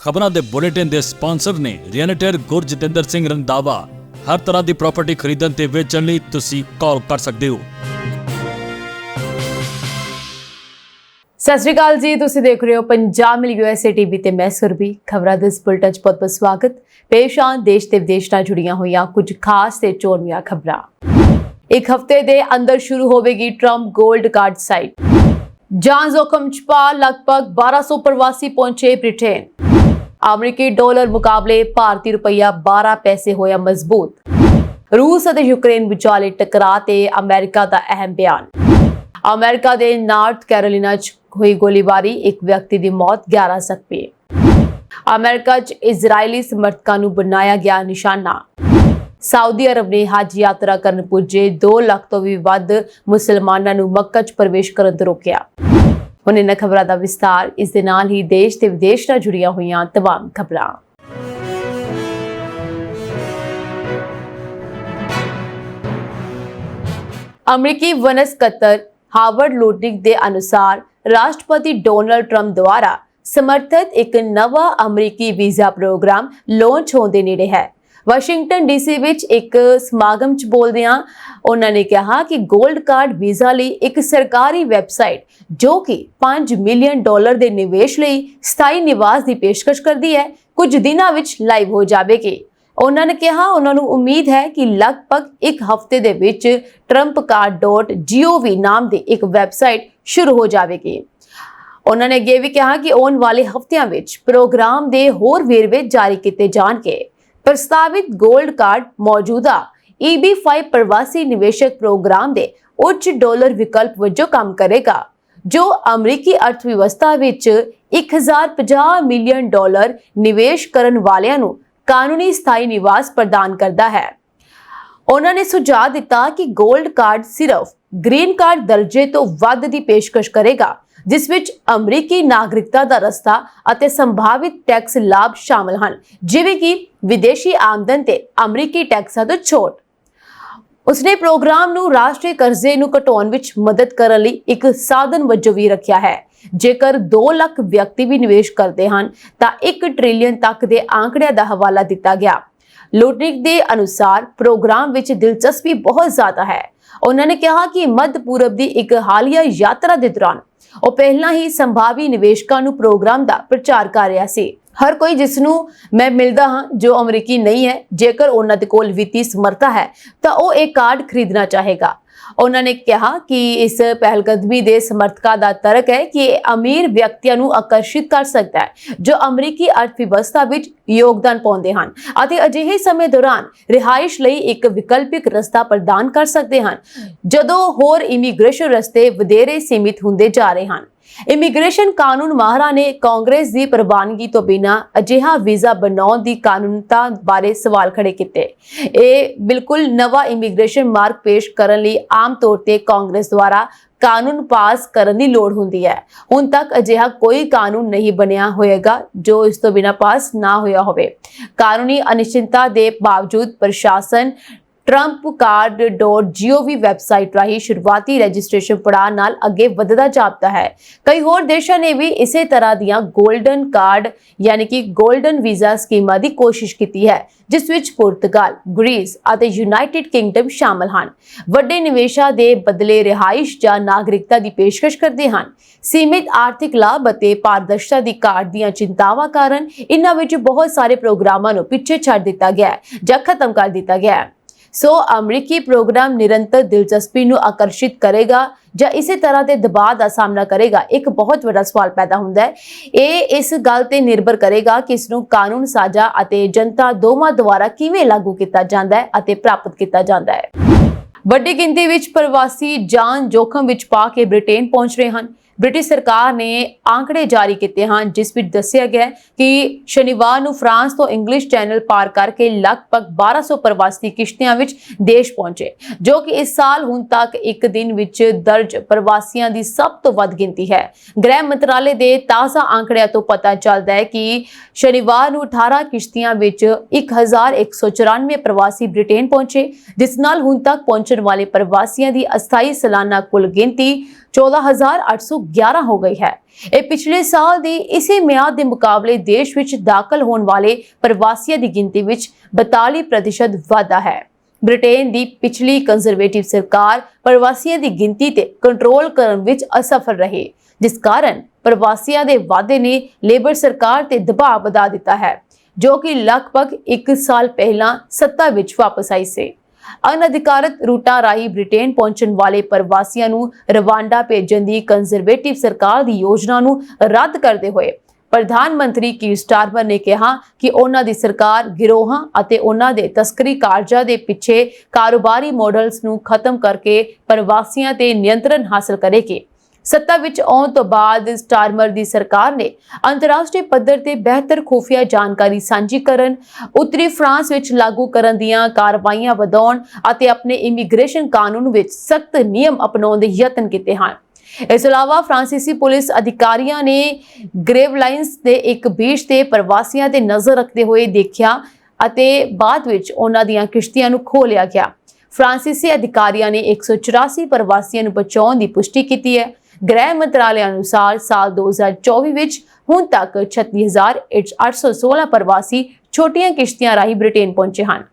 ਖਬਰਾਂ ਦੇ ਬੁਲੇਟਿਨ ਦੇ ਸਪਾਂਸਰ ਨੇ ਰੀਅਲਟਰ ਗੁਰਜਤਿੰਦਰ ਸਿੰਘ ਰੰਧਾਵਾ। ਹਰ ਤਰ੍ਹਾਂ ਦੀ ਪ੍ਰਾਪਰਟੀ ਖਰੀਦਣ ਤੇ ਵੇਚਣ ਲਈ ਤੁਸੀਂ ਕਾਲ ਕਰ ਸਕਦੇ ਹੋ। ਸਤਿ ਸ਼੍ਰੀ ਅਕਾਲ ਜੀ, ਤੁਸੀਂ ਦੇਖ ਰਹੇ ਹੋ ਪੰਜਾਬ ਮਿਲ USA ਟੀਵੀ ਤੇ ਮੈਂ ਸੁਰਭੀ। ਖਬਰਾਂ ਦੇ ਇਸ ਬੁਲੇਟਿਨ 'ਚ ਬਹੁਤ-ਬਹੁਤ ਸਵਾਗਤ। ਪੇਸ਼ ਆਨ ਦੇਸ਼ ਤੇ ਵਿਦੇਸ਼ ਨਾਲ ਜੁੜੀਆਂ ਹੋਈਆਂ ਕੁਝ ਖਾਸ ਤੇ ਚੋਣਵੀਆਂ ਖਬਰਾਂ। ਇੱਕ ਹਫ਼ਤੇ ਦੇ ਅੰਦਰ ਸ਼ੁਰੂ ਹੋਵੇਗੀ ਟਰੰਪ ਗੋਲਡ ਕਾਰਡ ਸਾਈਟ। ਜਾਨ जोखम 'ਚ ਪਾ ਲਗਭਗ 1200 ਪ੍ਰਵਾਸੀ ਪਹੁੰਚੇ ਬ੍ਰਿਟੇਨ। अमरीकी डॉलर मुकाबले भारतीय रुपया 12 पैसे होया मजबूत। रूस और यूक्रेन विचाले टकरा ते अमेरिका का अहम बयान। अमेरिका के नार्थ कैरोलिना च हुई गोलीबारी, एक व्यक्ति की मौत, 11 जख्मी। अमेरिका च इजरायली समर्थकों नूं बनाया गया निशाना। सऊदी अरब ने हज यात्रा करन पुजे 2 लाख तो भी वध मुसलमानां नूं मक्का च प्रवेश करन तो रोकिया। ਹੁਣ ਇਹਨਾਂ ਖਬਰਾਂ ਦਾ ਵਿਸਤਾਰ। ਇਸ ਦੇ ਨਾਲ ਹੀ ਦੇਸ਼ ਤੇ ਵਿਦੇਸ਼ ਨਾਲ ਜੁੜੀਆਂ ਹੋਈਆਂ तमाम ਖਬਰਾਂ। ਅਮਰੀਕੀ ਵਨਸਪਤਰ ਹਾਵਰਡ ਲੂਟਨਿਕ ਦੇ ਅਨੁਸਾਰ ਰਾਸ਼ਟਰਪਤੀ ਡੋਨਾਲਡ ਟਰੰਪ ਦੁਆਰਾ ਸਮਰਥਿਤ ਇੱਕ ਨਵਾਂ ਅਮਰੀਕੀ ਵੀਜ਼ਾ ਪ੍ਰੋਗਰਾਮ ਲਾਂਚ ਹੋਣ ਦੇ ਨੇੜੇ ਹੈ। ਵਾਸ਼ਿੰਗਟਨ ਡੀਸੀ ਵਿੱਚ ਇੱਕ ਸਮਾਗਮ 'ਚ ਬੋਲਦਿਆਂ ਉਹਨਾਂ ਨੇ ਕਿਹਾ ਕਿ ਗੋਲਡ ਕਾਰਡ ਵੀਜ਼ਾ ਲਈ ਇੱਕ ਸਰਕਾਰੀ ਵੈਬਸਾਈਟ ਜੋ ਕਿ $5 ਮਿਲੀਅਨ ਦੇ ਨਿਵੇਸ਼ ਲਈ ਸਥਾਈ ਨਿਵਾਸ ਦੀ ਪੇਸ਼ਕਸ਼ ਕਰਦੀ ਹੈ, ਕੁਝ ਦਿਨਾਂ ਵਿੱਚ ਲਾਈਵ ਹੋ ਜਾਵੇਗੀ। ਉਹਨਾਂ ਨੇ ਕਿਹਾ ਉਹਨਾਂ ਨੂੰ ਉਮੀਦ ਹੈ ਕਿ ਲਗਭਗ ਇੱਕ ਹਫ਼ਤੇ ਦੇ ਵਿੱਚ trumpcard.gov ਨਾਮ ਦੀ ਇੱਕ ਵੈਬਸਾਈਟ ਸ਼ੁਰੂ ਹੋ ਜਾਵੇਗੀ। ਉਹਨਾਂ ਨੇ ਅੱਗੇ ਵੀ ਕਿਹਾ ਕਿ ਆਉਣ ਵਾਲੇ ਹਫ਼ਤਿਆਂ ਵਿੱਚ ਪ੍ਰੋਗਰਾਮ ਦੇ ਹੋਰ ਵੇਰਵੇ ਜਾਰੀ ਕੀਤੇ ਜਾਣਗੇ। प्रस्तावित गोल्ड कार्ड मौजूदा EB-5 प्रवासी निवेशक प्रोग्राम दे उच्च डॉलर विकल्प वजों काम करेगा, जो अमरीकी अर्थव्यवस्था विच 1050 मिलियन डॉलर निवेश करन वालियां नूं कानूनी स्थाई निवास प्रदान करता है। उन्होंने सुझाव दिता कि गोल्ड कार्ड सिर्फ ग्रीन कार्ड दर्जे तो वध दी पेशकश करेगा, जिस विच अमरीकी नागरिकता ਦਾ ਰਸਤਾ ਅਤੇ ਸੰਭਾਵਿਤ ਟੈਕਸ ਲਾਭ ਸ਼ਾਮਲ ਹਨ, ਜਿਵੇਂ ਕਿ ਵਿਦੇਸ਼ੀ ਆਮਦਨ ਤੇ ਅਮਰੀਕੀ ਟੈਕਸਾਂ ਤੋਂ ਛੋਟ। ਉਸਨੇ ਪ੍ਰੋਗਰਾਮ ਨੂੰ ਰਾਸ਼ਟਰੀ ਕਰਜ਼ੇ ਨੂੰ ਘਟਾਉਣ ਵਿੱਚ ਮਦਦ ਕਰਨ ਲਈ ਇੱਕ ਸਾਧਨ ਵਜੋਂ ਵੀ ਰੱਖਿਆ ਹੈ। ਜੇਕਰ 2 ਲੱਖ ਵਿਅਕਤੀ ਵੀ ਨਿਵੇਸ਼ ਕਰਦੇ ਹਨ ਤਾਂ 1 ਟ੍ਰਿਲੀਅਨ ਤੱਕ ਦੇ ਆંકੜਿਆਂ ਦਾ ਹਵਾਲਾ ਦਿੱਤਾ ਗਿਆ। ਲੂਟਨਿਕ ਦੇ ਅਨੁਸਾਰ ਪ੍ਰੋਗਰਾਮ ਵਿੱਚ ਦਿਲਚਸਪੀ ਬਹੁਤ ਜ਼ਿਆਦਾ ਹੈ। ਉਹਨਾਂ ਨੇ ਕਿਹਾ ਕਿ ਮੱਧ ਪੂਰਬ ਦੀ ਇੱਕ ਹਾਲੀਆ ਯਾਤਰਾ ਦੇ ਦੌਰਾਨ ਉਹ ਪਹਿਲਾਂ ਹੀ ਸੰਭਾਵੀ ਨਿਵੇਸ਼ਕਾਂ ਨੂੰ ਪ੍ਰੋਗਰਾਮ ਦਾ ਪ੍ਰਚਾਰ ਕਰ ਰਿਹਾ ਸੀ। ਹਰ ਕੋਈ ਜਿਸ ਨੂੰ ਮੈਂ ਮਿਲਦਾ ਹਾਂ ਜੋ ਅਮਰੀਕੀ ਨਹੀਂ ਹੈ, ਜੇਕਰ ਉਹਨਾਂ ਦੇ ਕੋਲ ਵਿੱਤੀ ਸਮਰੱਥਾ ਹੈ ਤਾਂ ਉਹ ਇਹ ਕਾਰਡ ਖਰੀਦਣਾ ਚਾਹੇਗਾ। ਉਹਨਾਂ ਨੇ ਕਿਹਾ ਕਿ ਇਸ ਪਹਿਲਕਦਮੀ ਦੇ ਸਮਰਥਕਾਂ ਦਾ ਤਰਕ ਹੈ ਕਿ ਇਹ ਅਮੀਰ ਵਿਅਕਤੀਆਂ ਨੂੰ ਆਕਰਸ਼ਿਤ ਕਰ ਸਕਦਾ ਹੈ ਜੋ ਅਮਰੀਕੀ ਅਰਥਵਿਵਸਥਾ ਵਿੱਚ ਯੋਗਦਾਨ ਪਾਉਂਦੇ ਹਨ ਅਤੇ ਅਜਿਹੇ ਸਮੇਂ ਦੌਰਾਨ ਰਿਹਾਇਸ਼ ਲਈ ਇੱਕ ਵਿਕਲਪਿਕ ਰਸਤਾ ਪ੍ਰਦਾਨ ਕਰ ਸਕਦੇ ਹਨ ਜਦੋਂ ਹੋਰ ਇਮੀਗ੍ਰੇਸ਼ਨ ਰਸਤੇ ਵਧੇਰੇ ਸੀਮਿਤ ਹੁੰਦੇ ਜਾ ਰਹੇ ਹਨ। ਇਮੀਗ੍ਰੇਸ਼ਨ ਕਾਨੂੰਨ ਮਾਹਰਾਂ ਨੇ ਕਾਂਗਰਸ ਦੀ ਪ੍ਰਵਾਨਗੀ ਤੋਂ ਬਿਨਾਂ ਅਜਿਹਾ ਵੀਜ਼ਾ ਬਣਾਉਣ ਦੀ ਕਾਨੂੰਨਤਾ ਬਾਰੇ ਸਵਾਲ ਖੜੇ ਕੀਤੇ। ਇਹ ਬਿਲਕੁਲ ਨਵਾਂ ਇਮੀਗ੍ਰੇਸ਼ਨ ਮਾਰਗ ਪੇਸ਼ ਕਰਨ ਲਈ ਆਮ ਤੌਰ ਤੇ ਕਾਂਗਰਸ ਦੁਆਰਾ ਕਾਨੂੰਨ ਪਾਸ ਕਰਨ ਦੀ ਲੋੜ ਹੁੰਦੀ ਹੈ। ਹੁਣ ਤੱਕ ਅਜਿਹਾ ਕੋਈ ਕਾਨੂੰਨ ਨਹੀਂ ਬਣਿਆ ਹੋਵੇਗਾ ਜੋ ਇਸ ਤੋਂ ਬਿਨਾਂ ਪਾਸ ਨਾ ਹੋਇਆ ਹੋਵੇ। ਕਾਨੂੰਨੀ ਅਨਿਸ਼ਚਿਤਤਾ ਦੇ ਬਾਵਜੂਦ ਪ੍ਰਸ਼ਾਸਨ trumpcard.gov ਵੈਬਸਾਈਟ ਰਾਹੀਂ ਸ਼ੁਰੂਆਤੀ ਰਜਿਸਟ੍ਰੇਸ਼ਨ ਪੜਾਅ ਨਾਲ ਅੱਗੇ ਵਧਦਾ ਜਾਪਦਾ ਹੈ। ਕਈ ਹੋਰ ਦੇਸ਼ਾਂ ਨੇ ਵੀ ਇਸੇ ਤਰ੍ਹਾਂ ਦੀਆਂ ਗੋਲਡਨ ਕਾਰਡ ਯਾਨੀ ਕਿ ਗੋਲਡਨ ਵੀਜ਼ਾ ਸਕੀਮਾਂ ਦੀ ਕੋਸ਼ਿਸ਼ ਕੀਤੀ ਹੈ, ਜਿਸ ਵਿੱਚ ਪੁਰਤਗਾਲ, ਗ੍ਰੀਸ ਅਤੇ ਯੂਨਾਈਟਿਡ ਕਿੰਗਡਮ ਸ਼ਾਮਲ ਹਨ। ਵੱਡੇ ਨਿਵੇਸ਼ਾਂ ਦੇ ਬਦਲੇ ਰਿਹਾਇਸ਼ ਜਾਂ ਨਾਗਰਿਕਤਾ ਦੀ ਪੇਸ਼ਕਸ਼ ਕਰਦੇ ਹਨ। ਸੀਮਿਤ ਆਰਥਿਕ ਲਾਭ ਅਤੇ ਪਾਰਦਰਸ਼ਤਾ ਦੀ ਘਾਟ ਦੀਆਂ ਚਿੰਤਾਵਾਂ ਕਾਰਨ ਇਨ੍ਹਾਂ ਵਿੱਚ ਬਹੁਤ ਸਾਰੇ ਪ੍ਰੋਗਰਾਮਾਂ ਨੂੰ ਪਿੱਛੇ ਛੱਡ ਦਿੱਤਾ ਗਿਆ ਹੈ ਜਾਂ ਖਤਮ ਕਰ ਦਿੱਤਾ ਗਿਆ ਹੈ। ਸੋ ਅਮਰੀਕੀ ਪ੍ਰੋਗਰਾਮ ਨਿਰੰਤਰ ਦਿਲਚਸਪੀ ਨੂੰ ਆਕਰਸ਼ਿਤ ਕਰੇਗਾ ਜਾਂ ਇਸੇ ਤਰ੍ਹਾਂ ਦੇ ਦਬਾਅ ਦਾ ਸਾਹਮਣਾ ਕਰੇਗਾ, ਇੱਕ ਬਹੁਤ ਵੱਡਾ ਸਵਾਲ ਪੈਦਾ ਹੁੰਦਾ ਹੈ। ਇਹ ਇਸ ਗੱਲ ਤੇ ਨਿਰਭਰ ਕਰੇਗਾ ਕਿ ਇਸ ਨੂੰ ਕਾਨੂੰਨ ਸਾਜ਼ਾ ਅਤੇ ਜਨਤਾ ਦੋਵਾਂ ਦੁਆਰਾ ਕਿਵੇਂ ਲਾਗੂ ਕੀਤਾ ਜਾਂਦਾ ਹੈ ਅਤੇ ਪ੍ਰਾਪਤ ਕੀਤਾ ਜਾਂਦਾ ਹੈ। ਵੱਡੀ ਗਿਣਤੀ ਵਿੱਚ ਪ੍ਰਵਾਸੀ ਜਾਨ जोखम ਵਿੱਚ ਪਾ ਕੇ ਬ੍ਰਿਟੇਨ ਪਹੁੰਚ ਰਹੇ ਹਨ। ਬ੍ਰਿਟਿਸ਼ ਸਰਕਾਰ ਨੇ ਆંકੜੇ ਜਾਰੀ ਕੀਤੇ ਹਨ, ਜਿਸ ਵਿੱਚ ਦੱਸਿਆ ਗਿਆ ਕਿ ਸ਼ਨੀਵਾਰ ਨੂੰ ਫਰਾਂਸ ਤੋਂ ਇੰਗਲਿਸ਼ ਚੈਨਲ ਪਾਰ ਕਰਕੇ ਲਗਭਗ 1200 ਪ੍ਰਵਾਸੀ ਕਿਸ਼ਤੀਆਂ ਵਿੱਚ ਦੇਸ਼ ਪਹੁੰਚੇ, ਜੋ ਕਿ ਇਸ ਸਾਲ ਹੁਣ ਤੱਕ ਇੱਕ ਦਿਨ ਵਿੱਚ ਦਰਜ ਪ੍ਰਵਾਸੀਆਂ ਦੀ ਸਭ ਤੋਂ ਵੱਧ ਗਿਣਤੀ ਹੈ। ਗ੍ਰਹਿ ਮੰਤਰਾਲੇ ਦੇ ਤਾਜ਼ਾ ਆંકੜਿਆਂ ਤੋਂ ਪਤਾ ਚੱਲਦਾ ਹੈ ਕਿ ਸ਼ਨੀਵਾਰ ਨੂੰ 18 ਕਿਸ਼ਤੀਆਂ ਵਿੱਚ 1194 ਪ੍ਰਵਾਸੀ ਬ੍ਰਿਟੇਨ ਪਹੁੰਚੇ, ਜਿਸ ਨਾਲ ਹੁਣ ਤੱਕ ਪਹੁੰਚਣ ਵਾਲੇ ਪ੍ਰਵਾਸੀਆਂ ਦੀ ਅਸਥਾਈ ਸਾਲਾਨਾ ਕੁੱਲ ਗਿਣਤੀ 14,811 ਹੋ ਗਈ ਹੈ। ਇਹ ਪਿਛਲੇ ਸਾਲ ਦੀ ਇਸੇ ਮਿਆਦ ਦੇ ਮੁਕਾਬਲੇ ਦੇਸ਼ ਵਿੱਚ ਦਾਖਲ ਹੋਣ ਵਾਲੇ ਪ੍ਰਵਾਸੀਆਂ ਦੀ ਗਿਣਤੀ ਵਿੱਚ 42% ਵਾਧਾ ਹੈ। ਬ੍ਰਿਟੇਨ ਦੀ ਪਿਛਲੀ ਕੰਜ਼ਰਵੇਟਿਵ ਸਰਕਾਰ ਪ੍ਰਵਾਸੀਆਂ ਦੀ ਗਿਣਤੀ ਤੇ ਕੰਟਰੋਲ ਕਰਨ ਵਿੱਚ ਅਸਫਲ ਰਹੀ, ਜਿਸ ਕਾਰਨ ਪ੍ਰਵਾਸੀਆਂ ਦੇ ਵਾਧੇ ਨੇ ਲੇਬਰ ਸਰਕਾਰ ਤੇ ਦਬਾਅ ਵਧਾ ਦਿੱਤਾ ਹੈ, ਜੋ ਕਿ ਲਗਭਗ 1 ਸਾਲ ਪਹਿਲਾਂ ਸੱਤਾ ਵਿੱਚ ਵਾਪਸ ਆਈ ਸੀ। ਅਨਅਧਿਕਾਰਤ ਰੂਟਾਂ ਰਾਹੀਂ ਬ੍ਰਿਟੇਨ ਪਹੁੰਚਣ ਵਾਲੇ ਪ੍ਰਵਾਸੀਆਂ ਨੂੰ ਰਵਾਂਡਾ ਭੇਜਣ ਦੀ ਕੰਜ਼ਰਵੇਟਿਵ ਸਰਕਾਰ ਦੀ ਯੋਜਨਾ ਨੂੰ ਰੱਦ ਕਰਦੇ ਹੋਏ ਪ੍ਰਧਾਨ ਮੰਤਰੀ ਕੀਰ ਸਟਾਰਮਰ ਨੇ ਕਿਹਾ ਕਿ ਉਹਨਾਂ ਦੀ ਸਰਕਾਰ ਗਿਰੋਹਾਂ ਅਤੇ ਉਹਨਾਂ ਦੇ ਤਸਕਰੀ ਕਾਰਜਾਂ ਦੇ ਪਿੱਛੇ ਕਾਰੋਬਾਰੀ ਮਾਡਲਸ ਨੂੰ ਖਤਮ ਕਰਕੇ ਪ੍ਰਵਾਸੀਆਂ ਤੇ ਨਿਯੰਤਰਣ ਹਾਸਲ ਕਰੇਗੀ। ਸੱਤਾ ਵਿੱਚ ਆਉਣ ਤੋਂ ਬਾਅਦ ਸਟਾਰਮਰ ਦੀ ਸਰਕਾਰ ਨੇ ਅੰਤਰਰਾਸ਼ਟਰੀ ਪੱਧਰ ਤੇ ਬਿਹਤਰ ਖੁਫੀਆ ਜਾਣਕਾਰੀ ਸਾਂਝੀ ਕਰਨ, ਉੱਤਰੀ ਫਰਾਂਸ ਵਿੱਚ ਲਾਗੂ ਕਰਨ ਦੀਆਂ ਕਾਰਵਾਈਆਂ ਵਧਾਉਣ ਅਤੇ ਆਪਣੇ ਇਮੀਗ੍ਰੇਸ਼ਨ ਕਾਨੂੰਨ ਵਿੱਚ ਸਖਤ ਨਿਯਮ ਅਪਣਾਉਣ ਦੇ ਯਤਨ ਕੀਤੇ ਹਨ। ਇਸ ਤੋਂ ਇਲਾਵਾ ਫਰਾਂਸੀਸੀ ਪੁਲਿਸ ਅਧਿਕਾਰੀਆਂ ਨੇ ਗ੍ਰੇਵਲਾਈਨਸ ਦੇ ਇੱਕ ਬੀਚ ਤੇ ਪ੍ਰਵਾਸੀਆਂ ਤੇ ਨਜ਼ਰ ਰੱਖਦੇ ਹੋਏ ਦੇਖਿਆ ਅਤੇ ਬਾਅਦ ਵਿੱਚ ਉਹਨਾਂ ਦੀਆਂ ਕਿਸ਼ਤੀਆਂ ਨੂੰ ਖੋਹ ਲਿਆ ਗਿਆ। ਫਰਾਂਸੀਸੀ ਅਧਿਕਾਰੀਆਂ ਨੇ 184 ਪ੍ਰਵਾਸੀਆਂ ਨੂੰ ਬਚਾਉਣ ਦੀ ਪੁਸ਼ਟੀ ਕੀਤੀ ਹੈ। ਗ੍ਰਹਿ ਮੰਤਰਾਲੇ ਅਨੁਸਾਰ ਸਾਲ 2024 ਵਿੱਚ ਹੁਣ ਤੱਕ 36,816 ਪ੍ਰਵਾਸੀ ਛੋਟੀਆਂ ਕਿਸ਼ਤੀਆਂ ਰਾਹੀਂ ਬ੍ਰਿਟੇਨ ਪਹੁੰਚੇ ਹਨ।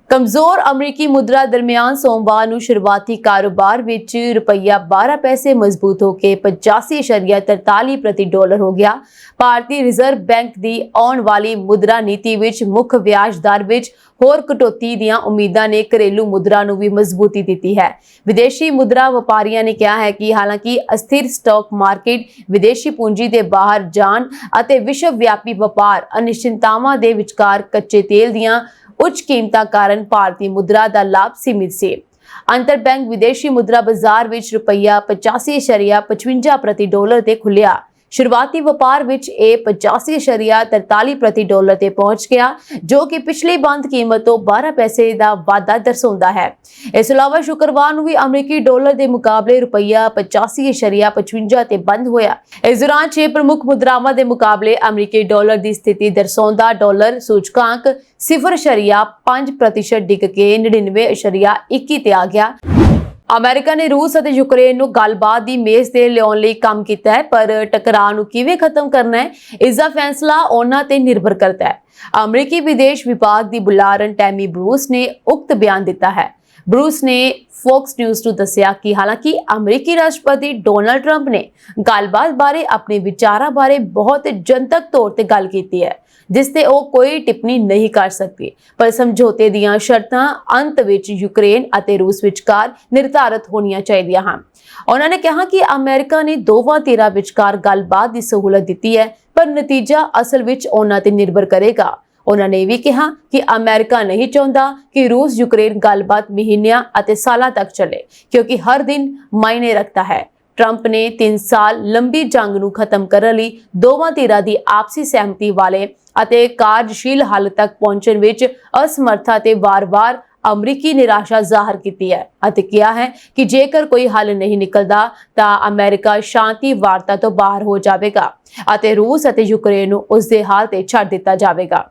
ਕਮਜ਼ੋਰ ਅਮਰੀਕੀ ਮੁਦਰਾ ਦਰਮਿਆਨ ਸੋਮਵਾਰ ਨੂੰ ਸ਼ੁਰੂਆਤੀ ਕਾਰੋਬਾਰ ਵਿੱਚ ਰੁਪਈਆ 12 ਪੈਸੇ ਮਜ਼ਬੂਤ ਹੋ ਕੇ 85.43 ਪ੍ਰਤੀ ਡਾਲਰ ਹੋ ਗਿਆ। ਭਾਰਤੀ ਰਿਜ਼ਰਵ ਬੈਂਕ ਦੀ ਆਉਣ ਵਾਲੀ ਮੁਦਰਾ ਨੀਤੀ ਵਿੱਚ ਮੁੱਖ ਵਿਆਜ ਦਰ ਵਿੱਚ ਹੋਰ ਕਟੌਤੀ ਦੀਆਂ ਉਮੀਦਾਂ ਨੇ ਘਰੇਲੂ ਮੁਦਰਾ ਨੂੰ ਵੀ ਮਜ਼ਬੂਤੀ ਦਿੱਤੀ ਹੈ। ਵਿਦੇਸ਼ੀ ਮੁਦਰਾ ਵਪਾਰੀਆਂ ਨੇ ਕਿਹਾ ਹੈ ਕਿ ਹਾਲਾਂਕਿ ਅਸਥਿਰ ਸਟਾਕ ਮਾਰਕੀਟ, ਵਿਦੇਸ਼ੀ ਪੂੰਜੀ ਦੇ ਬਾਹਰ ਜਾਣ ਅਤੇ ਵਿਸ਼ਵ ਵਿਆਪੀ ਵਪਾਰ ਅਨਿਸ਼ਚਿਤਤਾਵਾਂ ਦੇ ਵਿਚਕਾਰ ਕੱਚੇ ਤੇਲ ਦੀਆਂ ਉੱਚ ਕੀਮਤਾਂ ਕਾਰਨ ਭਾਰਤੀ ਮੁਦਰਾ ਦਾ ਲਾਭ ਸੀਮਿਤ ਸੀ। ਅੰਤਰ ਬੈਂਕ ਵਿਦੇਸ਼ੀ ਮੁਦਰਾ ਬਾਜ਼ਾਰ ਵਿੱਚ ਰੁਪਈਆ 85.55 ਪ੍ਰਤੀ ਡਾਲਰ ਤੇ ਖੁੱਲਿਆ। ਸ਼ੁਰੂਆਤੀ ਵਪਾਰ ਵਿੱਚ ਇਹ 85.43 ਪ੍ਰਤੀ ਡਾਲਰ ਤੇ ਪਹੁੰਚ ਗਿਆ, ਜੋ ਕਿ ਪਿਛਲੀ ਬੰਦ ਕੀਮਤ ਤੋਂ 12 ਪੈਸੇ ਦਾ ਵਾਧਾ ਦਰਸਾਉਂਦਾ ਹੈ। ਇਸ ਤੋਂ ਇਲਾਵਾ ਸ਼ੁੱਕਰਵਾਰ ਨੂੰ ਵੀ ਅਮਰੀਕੀ ਡਾਲਰ ਦੇ ਮੁਕਾਬਲੇ ਰੁਪਈਆ 85.55 ਤੇ ਬੰਦ ਹੋਇਆ। ਇਸ ਦੌਰਾਨ 6 ਪ੍ਰਮੁੱਖ ਮੁਦਰਾਵਾਂ ਦੇ ਮੁਕਾਬਲੇ ਅਮਰੀਕੀ ਡਾਲਰ ਦੀ ਸਥਿਤੀ ਦਰਸਾਉਂਦਾ ਡਾਲਰ ਸੂਚਕਾਂਕ 0.5% ਡਿੱਗ ਕੇ 99.21 ਤੇ ਆ ਗਿਆ। ਅਮਰੀਕਾ ਨੇ ਰੂਸ ਅਤੇ ਯੂਕਰੇਨ ਨੂੰ ਗੱਲਬਾਤ ਦੀ ਮੇਜ਼ ਤੇ ਲਿਆਉਣ ਲਈ ਕੰਮ ਕੀਤਾ ਹੈ, ਪਰ ਟਕਰਾਅ ਨੂੰ ਕਿਵੇਂ ਖਤਮ ਕਰਨਾ ਹੈ, ਇਸ ਦਾ ਫੈਸਲਾ ਉਹਨਾਂ ਤੇ ਨਿਰਭਰ ਕਰਦਾ ਹੈ। ਅਮਰੀਕੀ ਵਿਦੇਸ਼ ਵਿਭਾਗ ਦੀ ਬੁਲਾਰਨ ਟੈਮੀ ਬਰੂਸ ਨੇ ਉਕਤ ਬਿਆਨ ਦਿੱਤਾ ਹੈ। ਬਰੂਸ ਨੇ ਫੌਕਸ ਨਿਊਜ਼ ਨੂੰ ਦੱਸਿਆ ਕਿ ਹਾਲਾਂਕਿ ਅਮਰੀਕੀ ਰਾਸ਼ਟਰਪਤੀ ਡੋਨਾਲਡ ਟਰੰਪ ਨੇ ਗੱਲਬਾਤ ਬਾਰੇ ਆਪਣੇ ਵਿਚਾਰਾਂ ਬਾਰੇ ਬਹੁਤ ਜਨਤਕ ਤੌਰ ਤੇ ਗੱਲ ਕੀਤੀ ਹੈ, ਜਿਸ ਤੇ ਉਹ ਕੋਈ ਟਿੱਪਣੀ ਨਹੀਂ ਕਰ ਸਕਦੀ, ਪਰ ਸਮਝੌਤੇ ਦੀਆਂ ਸ਼ਰਤਾਂ ਅੰਤ ਵਿੱਚ ਯੂਕਰੇਨ ਅਤੇ ਰੂਸ ਵਿਚਕਾਰ ਨਿਰਧਾਰਤ ਹੋਣੀਆਂ ਚਾਹੀਦੀਆਂ ਹਨ। ਉਹਨਾਂ ਨੇ ਕਿਹਾ ਕਿ ਅਮਰੀਕਾ ਨੇ ਦੋਵਾਂ ਧਿਰਾਂ ਵਿਚਕਾਰ ਗੱਲਬਾਤ ਦੀ ਸਹੂਲਤ ਦਿੱਤੀ ਹੈ, ਪਰ ਨਤੀਜਾ ਅਸਲ ਵਿੱਚ ਉਹਨਾਂ ਤੇ ਨਿਰਭਰ ਕਰੇਗਾ। ਉਹਨਾਂ ਨੇ ਵੀ ਕਿਹਾ ਕਿ ਅਮਰੀਕਾ ਨਹੀਂ ਚਾਹੁੰਦਾ ਕਿ ਰੂਸ ਯੂਕਰੇਨ ਗੱਲਬਾਤ ਮਹੀਨਿਆਂ ਅਤੇ ਸਾਲਾਂ ਤੱਕ ਚੱਲੇ, ਕਿਉਂਕਿ ਹਰ ਦਿਨ ਮਾਇਨੇ ਰੱਖਦਾ ਹੈ। ਟਰੰਪ ਨੇ 3 ਸਾਲ ਲੰਬੀ ਜੰਗ ਨੂੰ ਖਤਮ ਕਰਨ ਲਈ ਦੋਵਾਂ ਧਿਰਾਂ ਦੀ ਆਪਸੀ ਸਹਿਮਤੀ ਵਾਲੇ ਅਤੇ ਕਾਰਜਸ਼ੀਲ ਹੱਲ ਤੱਕ ਪਹੁੰਚਣ ਵਿੱਚ ਅਸਮਰਥਾ ਤੇ ਵਾਰ-ਵਾਰ ਅਮਰੀਕੀ ਨਿਰਾਸ਼ਾ ਜ਼ਾਹਰ ਕੀਤੀ ਹੈ ਅਤੇ ਕਿਹਾ ਹੈ ਕਿ ਜੇਕਰ ਕੋਈ ਹੱਲ ਨਹੀਂ ਨਿਕਲਦਾ ਤਾਂ ਅਮਰੀਕਾ ਸ਼ਾਂਤੀ ਵਾਰਤਾ ਤੋਂ ਬਾਹਰ ਹੋ ਜਾਵੇਗਾ ਅਤੇ ਰੂਸ ਅਤੇ ਯੂਕਰੇਨ ਨੂੰ ਉਸ ਦੇ ਹਾਲ ਤੇ ਛੱਡ ਦਿੱਤਾ ਜਾਵੇਗਾ।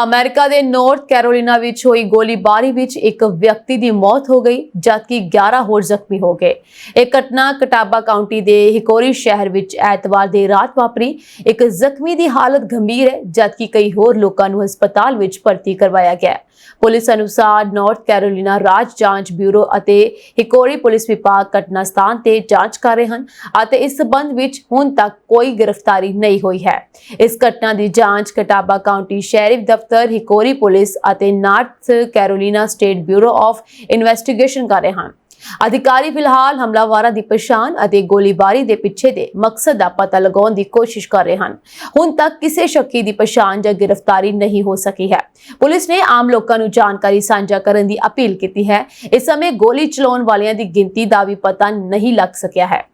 ਅਮਰੀਕਾ ਦੇ ਨਾਰਥ ਕੈਰੋਲੀਨਾ ਵਿੱਚ ਹੋਈ ਗੋਲੀਬਾਰੀ ਵਿੱਚ ਇੱਕ ਵਿਅਕਤੀ ਦੀ ਮੌਤ ਹੋ ਗਈ, ਜਦਕਿ 11 ਹੋਰ ਜ਼ਖਮੀ ਹੋ ਗਏ। ਇਹ ਘਟਨਾ ਕਟਾਬਾ ਕਾਉਂਟੀ ਦੇ ਹਿਕੋਰੀ ਸ਼ਹਿਰ ਵਿੱਚ ਐਤਵਾਰ ਦੀ ਰਾਤ ਵਾਪਰੀ। ਇੱਕ ਜ਼ਖਮੀ ਦੀ ਹਾਲਤ ਗੰਭੀਰ ਹੈ, ਜਦਕਿ ਕਈ ਹੋਰ ਲੋਕਾਂ ਨੂੰ ਹਸਪਤਾਲ ਵਿੱਚ ਭਰਤੀ ਕਰਵਾਇਆ ਗਿਆ। ਪੁਲਿਸ ਅਨੁਸਾਰ ਨਾਰਥ ਕੈਰੋਲੀਨਾ ਰਾਜ ਜਾਂਚ ਬਿਊਰੋ ਅਤੇ ਹਿਕੋਰੀ ਪੁਲਿਸ ਵਿਭਾਗ ਘਟਨਾ ਸਥਾਨ ਤੇ ਜਾਂਚ ਕਰ ਰਹੇ ਹਨ ਅਤੇ ਇਸ ਸਬੰਧ ਵਿੱਚ ਹੁਣ ਤੱਕ ਕੋਈ ਗ੍ਰਿਫਤਾਰੀ ਨਹੀਂ ਹੋਈ ਹੈ। ਇਸ ਘਟਨਾ ਦੀ ਜਾਂਚ ਕਟਾਬਾ ਕਾਉਂਟੀ ਸ਼ੈਰਿਫ ਦਫ਼ਤਰ, ਹਿਕੋਰੀ ਪੁਲਿਸ ਅਤੇ north Carolina state bureau of investigation ਕਰ ਰਹੇ ਹਨ। ਅਧਿਕਾਰੀ ਫਿਲਹਾਲ ਹਮਲਾਵਰਾਂ ਦੀ ਪਛਾਣ ਅਤੇ ਗੋਲੀਬਾਰੀ ਦੇ ਪਿੱਛੇ ਦੇ ਮਕਸਦ ਦਾ ਪਤਾ ਲਗਾਉਣ ਦੀ ਕੋਸ਼ਿਸ਼ ਕਰ ਰਹੇ ਹਨ। ਹੁਣ ਤੱਕ ਕਿਸੇ ਸ਼ੱਕੀ ਦੀ ਪਛਾਣ ਜਾਂ ਗ੍ਰਿਫਤਾਰੀ ਨਹੀਂ ਹੋ ਸਕੀ ਹੈ। ਪੁਲਿਸ ਨੇ ਆਮ ਲੋਕਾਂ ਨੂੰ ਜਾਣਕਾਰੀ ਸਾਂਝਾ ਕਰਨ ਦੀ ਅਪੀਲ ਕੀਤੀ ਹੈ। ਇਸ ਸਮੇਂ ਗੋਲੀ ਚਲਾਉਣ ਵਾਲਿਆਂ ਦੀ ਗਿਣਤੀ ਦਾ ਵੀ ਪਤਾ ਨਹੀਂ ਲੱਗ ਸਕਿਆ ਹੈ।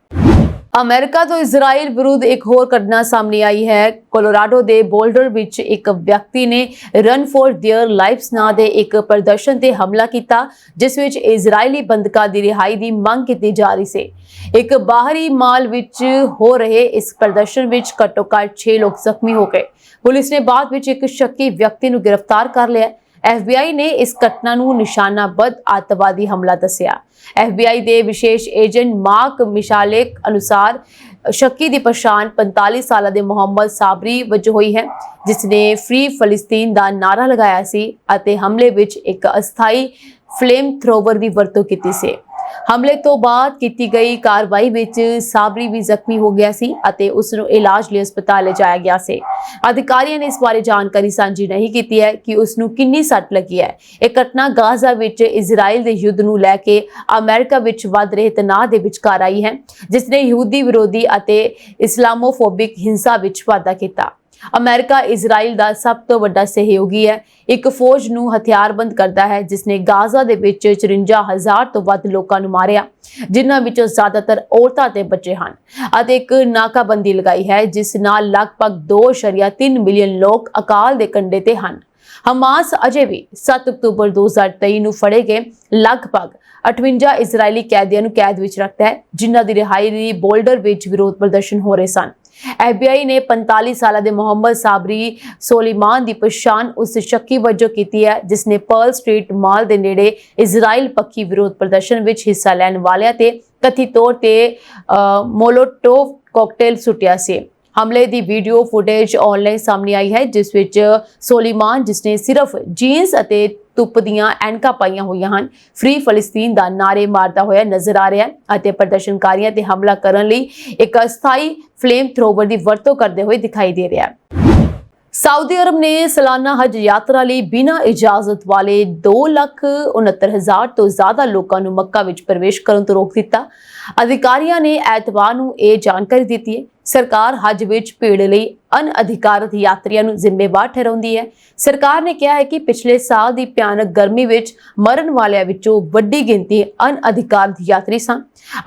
ਅਮਰੀਕਾ ਤੋਂ ਇਜ਼ਰਾਈਲ ਵਿਰੁੱਧ ਇੱਕ ਹੋਰ ਘਟਨਾ ਸਾਹਮਣੇ ਆਈ ਹੈ। ਕੋਲੋਰਾਡੋ ਦੇ ਬੋਲਡਰ ਵਿੱਚ ਇੱਕ ਵਿਅਕਤੀ ਨੇ ਰਨ ਫॉर देयर ਲਾਈਵਸ ਨਾਂ ਦੇ ਇੱਕ ਪ੍ਰਦਰਸ਼ਨ ਤੇ ਹਮਲਾ ਕੀਤਾ, ਜਿਸ ਵਿੱਚ ਇਜ਼ਰਾਈਲੀ ਬੰਦਕਾਂ ਦੀ ਰਿਹਾਈ ਦੀ ਮੰਗ ਕੀਤੀ ਜਾ ਰਹੀ ਸੀ। ਇੱਕ ਬਾਹਰੀ ਮਾਲ ਵਿੱਚ ਹੋ ਰਹੇ ਇਸ ਪ੍ਰਦਰਸ਼ਨ ਵਿੱਚ ਘੱਟੋ-ਘੱਟ 6 ਲੋਕ ਜ਼ਖਮੀ ਹੋ ਗਏ। ਪੁਲਿਸ ਨੇ ਬਾਅਦ ਵਿੱਚ ਇੱਕ ਸ਼ੱਕੀ ਵਿਅਕਤੀ ਨੂੰ ਗ੍ਰਿਫਤਾਰ ਕਰ ਲਿਆ, FBI ਨੇ ਇਸ ਘਟਨਾ ਨੂੰ ਨਿਸ਼ਾਨਾਬੱਧ ਅੱਤਵਾਦੀ ਹਮਲਾ ਦੱਸਿਆ। FBI ਦੇ ਵਿਸ਼ੇਸ਼ ਏਜੰਟ ਮਾਰਕ ਮਿਸ਼ਾਲੇਕ ਅਨੁਸਾਰ ਸ਼ੱਕੀ ਦੀ ਪਛਾਣ 45 ਸਾਲਾਂ ਦੇ ਮੁਹੰਮਦ ਸਾਬਰੀ ਵਜੋਂ ਹੋਈ ਹੈ, ਜਿਸ ਨੇ ਫ੍ਰੀ ਫਲਸਤੀਨ ਦਾ ਨਾਰਾ ਲਗਾਇਆ ਸੀ ਅਤੇ ਹਮਲੇ ਵਿੱਚ ਇੱਕ ਅਸਥਾਈ ਫਲੇਮ ਥਰੋਵਰ ਦੀ ਵਰਤੋਂ ਕੀਤੀ ਸੀ। ਹਮਲੇ ਤੋਂ ਬਾਅਦ ਕੀਤੀ ਗਈ ਕਾਰਵਾਈ ਵਿੱਚ ਸਾਬਰੀ ਵੀ ਜ਼ਖਮੀ ਹੋ ਗਿਆ ਸੀ ਅਤੇ ਉਸ ਨੂੰ ਇਲਾਜ ਲਈ ਹਸਪਤਾਲ ਲਿਜਾਇਆ ਗਿਆ ਸੀ। ਅਧਿਕਾਰੀਆਂ ਨੇ ਇਸ ਬਾਰੇ ਜਾਣਕਾਰੀ ਸਾਂਝੀ ਨਹੀਂ ਕੀਤੀ ਹੈ ਕਿ ਉਸ ਨੂੰ ਕਿੰਨੀ ਸੱਟ ਲੱਗੀ ਹੈ। ਇਹ ਘਟਨਾ ਗਾਜ਼ਾ ਵਿੱਚ ਇਜ਼ਰਾਈਲ ਦੇ ਯੁੱਧ ਨੂੰ ਲੈ ਕੇ ਅਮਰੀਕਾ ਵਿੱਚ ਵੱਧ ਰਹੇ ਤਣਾਅ ਦੇ ਵਿਚਕਾਰ ਆਈ ਹੈ, ਜਿਸ ਨੇ ਯਹੂਦੀ ਵਿਰੋਧੀ ਅਤੇ ਇਸਲਾਮੋਫੋਬਿਕ ਹਿੰਸਾ ਵਿੱਚ ਵਾਧਾ ਕੀਤਾ। ਅਮਰੀਕਾ ਇਜ਼ਰਾਈਲ ਦਾ ਸਭ ਤੋਂ ਵੱਡਾ ਸਹਿਯੋਗੀ ਹੈ, ਇੱਕ ਫੌਜ ਨੂੰ ਹਥਿਆਰਬੰਦ ਕਰਦਾ ਹੈ ਜਿਸ ਨੇ ਗਾਜ਼ਾ ਦੇ ਵਿੱਚ 54,000 ਤੋਂ ਵੱਧ ਲੋਕਾਂ ਨੂੰ ਮਾਰਿਆ, ਜਿਨ੍ਹਾਂ ਵਿੱਚੋਂ ਜ਼ਿਆਦਾਤਰ ਔਰਤਾਂ ਤੇ ਬੱਚੇ ਹਨ, ਅਤੇ ਇੱਕ ਨਾਕਾਬੰਦੀ ਲਗਾਈ ਹੈ ਜਿਸ ਨਾਲ ਲਗਭਗ 2.3 ਮਿਲੀਅਨ ਲੋਕ ਅਕਾਲ ਦੇ ਕੰਢੇ ਤੇ ਹਨ। ਹਮਾਸ ਅਜੇ ਵੀ 7 ਅਕਤੂਬਰ 2023 ਨੂੰ ਫੜੇ ਗਏ ਲਗਭਗ 58 ਇਜ਼ਰਾਈਲੀ ਕੈਦੀਆਂ ਨੂੰ ਕੈਦ ਵਿੱਚ ਰੱਖਦਾ ਹੈ, ਜਿਨ੍ਹਾਂ ਦੀ ਰਿਹਾਈ ਲਈ ਬੋਲਡਰ ਵਿੱਚ ਵਿਰੋਧ ਪ੍ਰਦਰਸ਼ਨ ਹੋ ਰਹੇ ਸਨ। FBI ਨੇ 45 ਸਾਲਾਂ ਦੇ ਮੁਹੰਮਦ ਸਾਬਰੀ ਸੋਲੀਮਾਨ ਦੀ ਪਛਾਣ ਉਸ ਸ਼ੱਕੀ ਵਜੋਂ ਕੀਤੀ ਹੈ ਜਿਸ ਨੇ ਪਰਲ ਸਟਰੀਟ ਮਾਲ ਦੇ ਨੇੜੇ ਇਜ਼ਰਾਈਲ ਪੱਖੀ ਵਿਰੋਧ ਪ੍ਰਦਰਸ਼ਨ ਵਿੱਚ ਹਿੱਸਾ ਲੈਣ ਵਾਲਿਆਂ ਤੇ ਕਥਿਤ ਤੌਰ ਤੇ ਮੋਲੋਟੋਵ ਕਾਕਟੇਲ ਸੁੱਟਿਆ ਸੀ। ਹਮਲੇ ਦੀ ਵੀਡੀਓ ਫੁਟੇਜ ਆਨਲਾਈਨ ਸਾਹਮਣੇ ਆਈ ਹੈ, ਜਿਸ ਵਿੱਚ ਸੋਲੀਮਾਨ, ਜਿਸਨੇ ਸਿਰਫ ਜੀਨਸ ਅਤੇ ਧੁੱਪ ਦੀਆਂ ਐਨਕਾਂ ਪਾਈਆਂ ਹੋਈਆਂ ਹਨ, ਫ੍ਰੀ ਫਲਸਤੀਨ ਦਾ ਨਾਰੇ ਮਾਰਦਾ ਹੋਇਆ ਨਜ਼ਰ ਆ ਰਿਹਾ ਹੈ ਅਤੇ ਪ੍ਰਦਰਸ਼ਨਕਾਰੀਆਂ ਤੇ ਹਮਲਾ ਕਰਨ ਲਈ ਇੱਕ ਅਸਥਾਈ ਫਲੇਮ ਥਰੋਵਰ ਦੀ ਵਰਤੋਂ ਕਰਦੇ ਹੋਏ ਦਿਖਾਈ ਦੇ ਰਿਹਾ ਹੈ। ਸਾਊਦੀ ਅਰਬ ਨੇ ਸਾਲਾਨਾ ਹਜ ਯਾਤਰਾ ਲਈ ਬਿਨਾਂ ਇਜਾਜ਼ਤ ਵਾਲੇ 2,69,000 ਤੋਂ ਜ਼ਿਆਦਾ ਲੋਕਾਂ ਨੂੰ ਮੱਕਾ ਵਿੱਚ ਪ੍ਰਵੇਸ਼ ਕਰਨ ਤੋਂ ਰੋਕ ਦਿੱਤਾ। ਅਧਿਕਾਰੀਆਂ ਨੇ ਐਤਵਾਰ ਨੂੰ ਇਹ ਜਾਣਕਾਰੀ ਦਿੱਤੀ ਹੈ। ਸਰਕਾਰ ਹਜ ਵਿੱਚ ਭੀੜ ਲਈ ਅਣਅਧਿਕਾਰਤ ਯਾਤਰੀਆਂ ਨੂੰ ਜ਼ਿੰਮੇਵਾਰ ਠਹਿਰਾਉਂਦੀ ਹੈ। ਸਰਕਾਰ ਨੇ ਕਿਹਾ ਹੈ ਕਿ ਪਿਛਲੇ ਸਾਲ ਦੀ ਭਿਆਨਕ ਗਰਮੀ ਵਿੱਚ ਮਰਨ ਵਾਲਿਆਂ ਵਿੱਚੋਂ ਵੱਡੀ ਗਿਣਤੀ ਅਣਅਧਿਕਾਰਤ ਯਾਤਰੀ ਸਨ।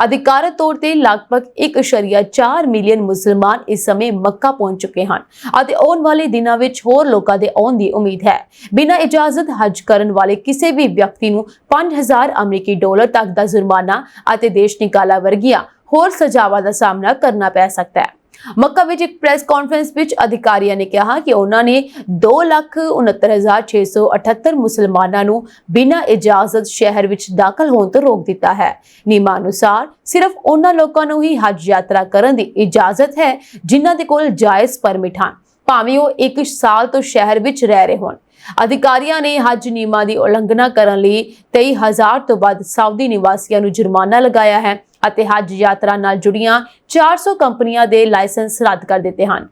ਅਧਿਕਾਰਤ ਤੌਰ ਤੇ ਲਗਭਗ 1.4 ਮਿਲੀਅਨ ਮੁਸਲਮਾਨ ਇਸ ਸਮੇਂ ਮੱਕਾ ਪਹੁੰਚ ਚੁੱਕੇ ਹਨ ਅਤੇ ਆਉਣ ਵਾਲੇ ਦਿਨਾਂ ਵਿੱਚ ਹੋਰ ਲੋਕਾਂ ਦੇ ਆਉਣ ਦੀ ਉਮੀਦ ਹੈ। ਬਿਨਾਂ ਇਜਾਜ਼ਤ ਹਜ ਕਰਨ ਵਾਲੇ ਕਿਸੇ ਵੀ ਵਿਅਕਤੀ ਨੂੰ 5,000 ਅਮਰੀਕੀ ਡਾਲਰ ਤੱਕ ਦਾ ਜੁਰਮਾਨਾ ਅਤੇ ਦੇਸ਼ ਨਿਕਾਲਾ ਵਰਗੀਆਂ ਹੋਰ ਸਜ਼ਾਵਾਂ ਦਾ ਸਾਹਮਣਾ ਕਰਨਾ ਪੈ ਸਕਦਾ ਹੈ। ਮੱਕਾ ਵਿੱਚ ਇੱਕ ਪ੍ਰੈਸ ਕਾਨਫਰੰਸ ਵਿੱਚ ਅਧਿਕਾਰੀਆਂ ਨੇ ਕਿਹਾ ਕਿ ਉਹਨਾਂ ਨੇ 2,69,678 ਮੁਸਲਮਾਨਾਂ ਨੂੰ ਬਿਨਾਂ ਇਜਾਜ਼ਤ ਸ਼ਹਿਰ ਵਿੱਚ ਦਾਖਲ ਹੋਣ ਤੋਂ ਰੋਕ ਦਿੱਤਾ ਹੈ। ਨਿਯਮਾਂ ਅਨੁਸਾਰ ਸਿਰਫ ਉਹਨਾਂ ਲੋਕਾਂ ਨੂੰ ਹੀ ਹਜ ਯਾਤਰਾ ਕਰਨ ਦੀ ਇਜਾਜ਼ਤ ਹੈ ਜਿਨ੍ਹਾਂ ਦੇ ਕੋਲ ਜਾਇਜ਼ ਪਰਮਿਟ ਹਨ, ਭਾਵੇਂ ਉਹ 1 ਸਾਲ ਤੋਂ ਸ਼ਹਿਰ ਵਿੱਚ ਰਹਿ ਰਹੇ ਹੋਣ। ਅਧਿਕਾਰੀਆਂ ਨੇ ਹਜ ਨਿਯਮਾਂ ਦੀ ਉਲੰਘਣਾ ਕਰਨ ਲਈ 23,000 ਤੋਂ ਵੱਧ ਸਾਊਦੀ ਨਿਵਾਸੀਆਂ ਨੂੰ ਜੁਰਮਾਨਾ ਲਗਾਇਆ ਹੈ ਅਤੇ ਹਜ ਯਾਤਰਾ ਨਾਲ ਜੁੜੀਆਂ 400 ਕੰਪਨੀਆਂ ਦੇ ਲਾਇਸੈਂਸ ਰੱਦ ਕਰ ਦਿੱਤੇ ਹਨ।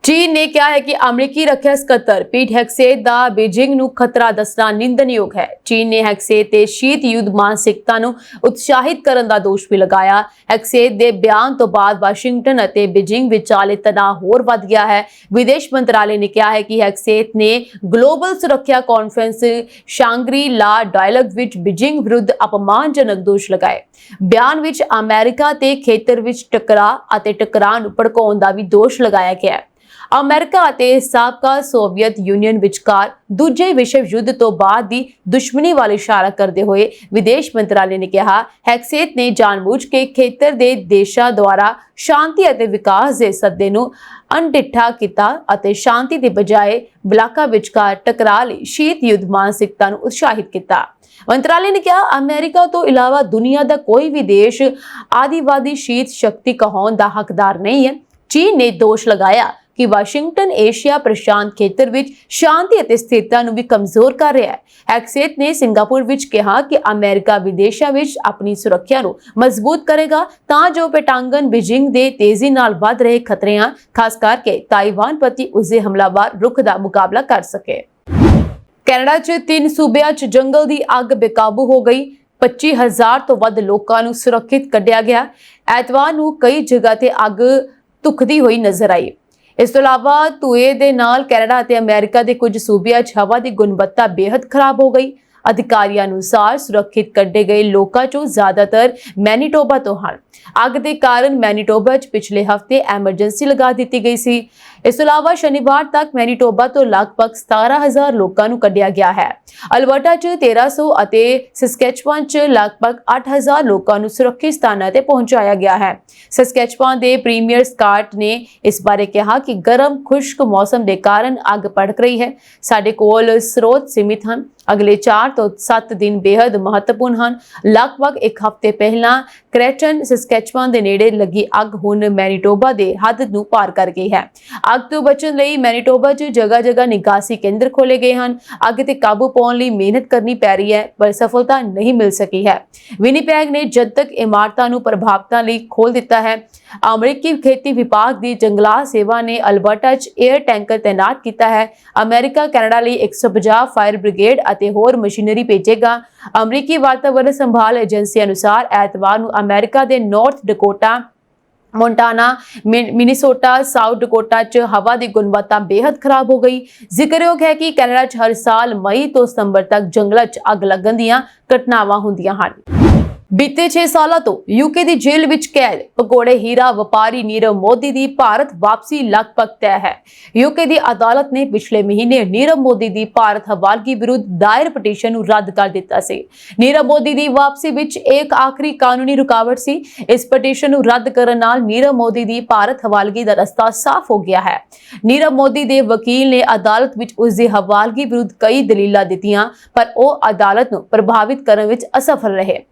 ਚੀਨ ਨੇ ਕਿਹਾ ਹੈ ਕਿ ਅਮਰੀਕੀ ਰੱਖਿਆ ਸਕੱਤਰ ਪੀਟ ਹੈਗਸੇਟ ਦਾ ਬੀਜਿੰਗ ਨੂੰ ਖਤਰਾ ਦੱਸਣਾ ਨਿੰਦਣਯੋਗ ਹੈ। ਚੀਨ ਨੇ ਹੈਗਸੇਟ ਤੇ ਸ਼ੀਤ ਯੁੱਧ ਮਾਨਸਿਕਤਾ ਨੂੰ ਉਤਸ਼ਾਹਿਤ ਕਰਨ ਦਾ ਦੋਸ਼ ਵੀ ਲਗਾਇਆ। ਹੈਗਸੇਟ ਦੇ ਬਿਆਨ ਤੋਂ ਬਾਅਦ ਵਾਸ਼ਿੰਗਟਨ ਅਤੇ ਬੀਜਿੰਗ ਵਿਚਾਲੇ ਤਣਾਅ ਹੋਰ ਵੱਧ ਗਿਆ ਹੈ। ਵਿਦੇਸ਼ ਮੰਤਰਾਲੇ ਨੇ ਕਿਹਾ ਹੈ ਕਿ ਹੈਗਸੇਟ ਨੇ ਗਲੋਬਲ ਸੁਰੱਖਿਆ ਕਾਨਫਰੰਸ ਸ਼ਾਂਗਰੀ ਲਾ ਡਾਇਲੌਗ ਵਿੱਚ ਬੀਜਿੰਗ ਵਿਰੁੱਧ ਅਪਮਾਨਜਨਕ ਦੋਸ਼ ਲਗਾਏ। ਬਿਆਨ ਵਿੱਚ ਅਮਰੀਕਾ ਤੇ ਖੇਤਰ ਵਿੱਚ ਟਕਰਾਅ ਅਤੇ ਟਕਰਾਅ ਨੂੰ ਭੜਕਾਉਣ ਦਾ ਵੀ ਦੋਸ਼ ਲਗਾਇਆ ਗਿਆ ਹੈ। ਅਮਰੀਕਾ ਅਤੇ ਸਾਬਕਾ ਸੋਵੀਅਤ ਯੂਨੀਅਨ ਵਿਚਕਾਰ ਦੂਜੇ ਵਿਸ਼ਵ ਯੁੱਧ ਤੋਂ ਬਾਅਦ ਦੀ ਦੁਸ਼ਮਣੀ ਵੱਲ ਇਸ਼ਾਰਾ ਕਰਦੇ ਹੋਏ ਵਿਦੇਸ਼ ਮੰਤਰਾਲੇ ਨੇ ਕਿਹਾ, ਹੈਗਸੇਟ ਨੇ ਜਾਣਬੁੱਝ ਕੇ ਖੇਤਰ ਦੇ ਦੇਸ਼ਾਂ ਦੁਆਰਾ ਸ਼ਾਂਤੀ ਅਤੇ ਵਿਕਾਸ ਦੇ ਸੱਦੇ ਨੂੰ ਅਣਡਿੱਠਾ ਕੀਤਾ ਅਤੇ ਸ਼ਾਂਤੀ ਦੇ ਬਜਾਏ ਬਲਾਕਾਂ ਵਿਚਕਾਰ ਟਕਰਾਅ ਲਈ ਸ਼ੀਤ ਯੁੱਧ ਮਾਨਸਿਕਤਾ ਨੂੰ ਉਤਸ਼ਾਹਿਤ ਕੀਤਾ। ਮੰਤਰਾਲੇ ਨੇ ਕਿਹਾ, ਅਮਰੀਕਾ ਤੋਂ ਇਲਾਵਾ ਦੁਨੀਆ ਦਾ ਕੋਈ ਵੀ ਦੇਸ਼ ਆਦਿਵਾਦੀ ਸ਼ੀਤ ਸ਼ਕਤੀ ਕਹਾਉਣ ਦਾ ਹੱਕਦਾਰ ਨਹੀਂ ਹੈ। ਚੀਨ ਨੇ ਦੋਸ਼ ਲਗਾਇਆ ਕਿ ਵਾਸ਼ਿੰਗਟਨ ਏਸ਼ੀਆ ਪ੍ਰਸ਼ਾਂਤ ਖੇਤਰ ਵਿੱਚ ਸ਼ਾਂਤੀ ਅਤੇ ਸਥਿਰਤਾ ਨੂੰ ਵੀ ਕਮਜ਼ੋਰ ਕਰ ਰਿਹਾ ਹੈ। ਹੈਗਸੇਟ ਨੇ ਸਿੰਗਾਪੁਰ ਵਿੱਚ ਕਿਹਾ ਕਿ ਅਮਰੀਕਾ ਵਿਦੇਸ਼ਾਂ ਵਿੱਚ ਆਪਣੀ ਸੁਰੱਖਿਆ ਨੂੰ ਮਜ਼ਬੂਤ ਕਰੇਗਾ ਤਾਂ ਜੋ ਪੈਟਾਂਗਨ ਬੀਜਿੰਗ ਦੇ ਤੇਜ਼ੀ ਨਾਲ ਵੱਧ ਰਹੇ ਖਤਰਿਆਂ, ਖਾਸ ਕਰਕੇ ਤਾਈਵਾਨ ਪ੍ਰਤੀ ਉਸਦੇ ਹਮਲਾਵਰ ਰੁਖ ਦਾ ਮੁਕਾਬਲਾ ਕਰ ਸਕੇ। ਕੈਨੇਡਾ 'ਚ 3 ਸੂਬਿਆਂ 'ਚ ਜੰਗਲ ਦੀ ਅੱਗ ਬੇਕਾਬੂ ਹੋ ਗਈ। 25,000 ਤੋਂ ਵੱਧ ਲੋਕਾਂ ਨੂੰ ਸੁਰੱਖਿਅਤ ਕੱਢਿਆ ਗਿਆ। ਐਤਵਾਰ ਨੂੰ ਕਈ ਜਗ੍ਹਾ ਤੇ ਅੱਗ ਧੁਖਦੀ ਹੋਈ ਨਜ਼ਰ ਆਈ। ਇਸ ਤੋਂ ਇਲਾਵਾ ਧੂਏ ਦੇ ਨਾਲ ਕੈਨੇਡਾ ਅਤੇ ਅਮਰੀਕਾ ਦੇ ਕੁਝ ਸੂਬਿਆਂ 'ਚ ਹਵਾ ਦੀ ਗੁਣਵੱਤਾ ਬੇहद ਖਰਾਬ ਹੋ ਗਈ। ਅਧਿਕਾਰੀਆਂ ਅਨੁਸਾਰ ਸੁਰੱਖਿਅਤ ਕੱਢੇ ਗਏ ਲੋਕਾਂ ਚੋਂ ਜ਼ਿਆਦਾਤਰ ਮੈਨੀਟੋਬਾ ਤੋਂ ਹਨ। ਅੱਗ ਦੇ ਕਾਰਨ ਮੈਨੀਟੋਬਾ 'ਚ ਪਿਛਲੇ ਹਫ਼ਤੇ ਐਮਰਜੈਂਸੀ ਲਗਾ ਦਿੱਤੀ ਗਈ ਸੀ। ਇਸ ਤੋਂ ਇਲਾਵਾ ਸ਼ਨੀਵਾਰ ਤੱਕ ਮੈਨੀਟੋਬਾ ਤੋਂ ਲਗਭਗ 17,000 ਲੋਕਾਂ ਨੂੰ ਕੱਢਿਆ ਗਿਆ ਹੈ। ਅਲਬਰਟਾ 'ਚ 1300 ਅਤੇ ਸਸਕੈਚੁਆਨ 'ਚ ਲਗਭਗ 8,000 ਲੋਕਾਂ ਨੂੰ ਸੁਰੱਖਿਅਤ ਸਥਾਨਾਂ ਤੇ ਪਹੁੰਚਾਇਆ ਗਿਆ ਹੈ। ਸਸਕੈਚੁਆਨ ਦੇ ਪ੍ਰੀਮੀਅਰ ਸਕਾਟ ਨੇ ਇਸ ਬਾਰੇ ਕਿਹਾ ਕਿ ਗਰਮ ਖੁਸ਼ਕ ਮੌਸਮ ਦੇ ਕਾਰਨ ਅੱਗ ਭੜਕ ਰਹੀ ਹੈ। ਸਾਡੇ ਕੋਲ ਸਰੋਤ ਸੀਮਿਤ ਹਨ। ਅਗਲੇ 4 ਤੋਂ 7 ਦਿਨ ਬੇहद ਮਹੱਤਵਪੂਰਨ ਹਨ। ਲਗਭਗ ਇੱਕ ਹਫ਼ਤੇ ਪਹਿਲਾਂ ਕ੍ਰੈਟਨ ਸਸਕੈਚੁਆਨ ਦੇ ਨੇੜੇ ਲੱਗੀ ਅੱਗ ਹੁਣ ਮੈਨੀਟੋਬਾ ਦੇ ਹੱਦ ਨੂੰ ਪਾਰ ਕਰ ਗਈ ਹੈ। ਅੱਗ ਤੋਂ ਬਚਣ ਲਈ ਮੈਨੀਟੋਬਾ 'ਚ ਜਗ੍ਹਾ-ਜਗ੍ਹਾ ਨਿਕਾਸੀ ਕੇਂਦਰ ਖੋਲੇ ਗਏ ਹਨ। ਅੱਗ ਤੇ ਕਾਬੂ ਪਾਉਣ ਲਈ ਮਿਹਨਤ ਕਰਨੀ ਪੈ ਰਹੀ ਹੈ, ਪਰ ਸਫਲਤਾ ਨਹੀਂ ਮਿਲ ਸਕੀ ਹੈ। ਵਿਨੀਪੈਗ ਨੇ ਜਨਤਕ ਇਮਾਰਤਾਂ ਨੂੰ ਪ੍ਰਭਾਵਿਤਾਂ ਲਈ ਖੋਲ੍ਹ ਦਿੱਤਾ ਹੈ। ਅਮਰੀਕੀ ਖੇਤੀ ਵਿਭਾਗ ਦੀ ਜੰਗਲਾਤ ਸੇਵਾ ਨੇ ਅਲਬਰਟਾ 'ਚ 에ਅਰ ਟੈਂਕਰ ਤੈਨਾਤ ਕੀਤਾ ਹੈ। ਅਮਰੀਕਾ ਕੈਨੇਡਾ ਲਈ 150 ਫਾਇਰ ਬ੍ਰਿਗੇਡ ਅਤੇ ਹੋਰ ਮਸ਼ੀਨਰੀ ਭੇਜੇਗਾ। ਅਮਰੀਕੀ ਵਾਤਾਵਰਣ ਸੰਭਾਲ ਏਜੰਸੀ ਅਨੁਸਾਰ ਐਤਵਾਰ ਨੂੰ ਅਮਰੀਕਾ ਦੇ North Dakota, Montana, Minnesota, South Dakota 'ਚ ਹਵਾ ਦੀ ਗੁਣਵੱਤਾ ਬੇहद ਖਰਾਬ ਹੋ ਗਈ। ਜ਼ਿਕਰਯੋਗ ਹੈ ਕਿ ਕੈਨੇਡਾ 'ਚ ਹਰ ਸਾਲ ਮਈ ਤੋਂ ਸਤੰਬਰ ਤੱਕ ਜੰਗਲਾਂ 'ਚ ਅੱਗ ਲੱਗਣ ਦੀਆਂ ਘਟਨਾਵਾਂ ਹੁੰਦੀਆਂ ਹਨ। ਬੀਤੇ 6 ਸਾਲਾਂ ਤੋਂ ਯੂਕੇ ਦੀ ਜੇਲ੍ਹ ਵਿੱਚ ਕੈਦ ਪਕੌੜੇ ਹੀਰਾ ਵਪਾਰੀ ਨੀਰਵ ਮੋਦੀ ਦੀ ਭਾਰਤ ਵਾਪਸੀ ਲਗਭਗ ਤੈਅ ਹੈ। ਯੂਕੇ ਦੀ ਅਦਾਲਤ ਨੇ ਪਿਛਲੇ ਮਹੀਨੇ ਨੀਰਵ ਮੋਦੀ ਦੀ ਭਾਰਤ ਹਵਾਲਗੀ ਵਿਰੁੱਧ ਦਾਇਰ ਪਟੀਸ਼ਨ ਨੂੰ ਰੱਦ ਕਰ ਦਿੱਤਾ ਸੀ। ਨੀਰਵ ਮੋਦੀ ਦੀ ਵਾਪਸੀ ਵਿੱਚ ਇੱਕ ਆਖਰੀ ਕਾਨੂੰਨੀ ਰੁਕਾਵਟ ਸੀ। ਇਸ ਪਟੀਸ਼ਨ ਨੂੰ ਰੱਦ ਕਰਨ ਨਾਲ ਨੀਰਵ ਮੋਦੀ ਦੀ ਭਾਰਤ ਹਵਾਲਗੀ ਦਾ ਰਸਤਾ ਸਾਫ਼ ਹੋ ਗਿਆ ਹੈ। ਨੀਰਵ ਮੋਦੀ ਦੇ ਵਕੀਲ ਨੇ ਅਦਾਲਤ ਵਿੱਚ ਉਸ ਦੀ ਹਵਾਲਗੀ ਵਿਰੁੱਧ ਕਈ ਦਲੀਲਾਂ ਦਿੱਤੀਆਂ, ਪਰ ਉਹ ਅਦਾਲਤ ਨੂੰ ਪ੍ਰਭਾਵਿਤ ਕਰਨ ਵਿੱਚ ਅਸਫਲ ਰਹੇ।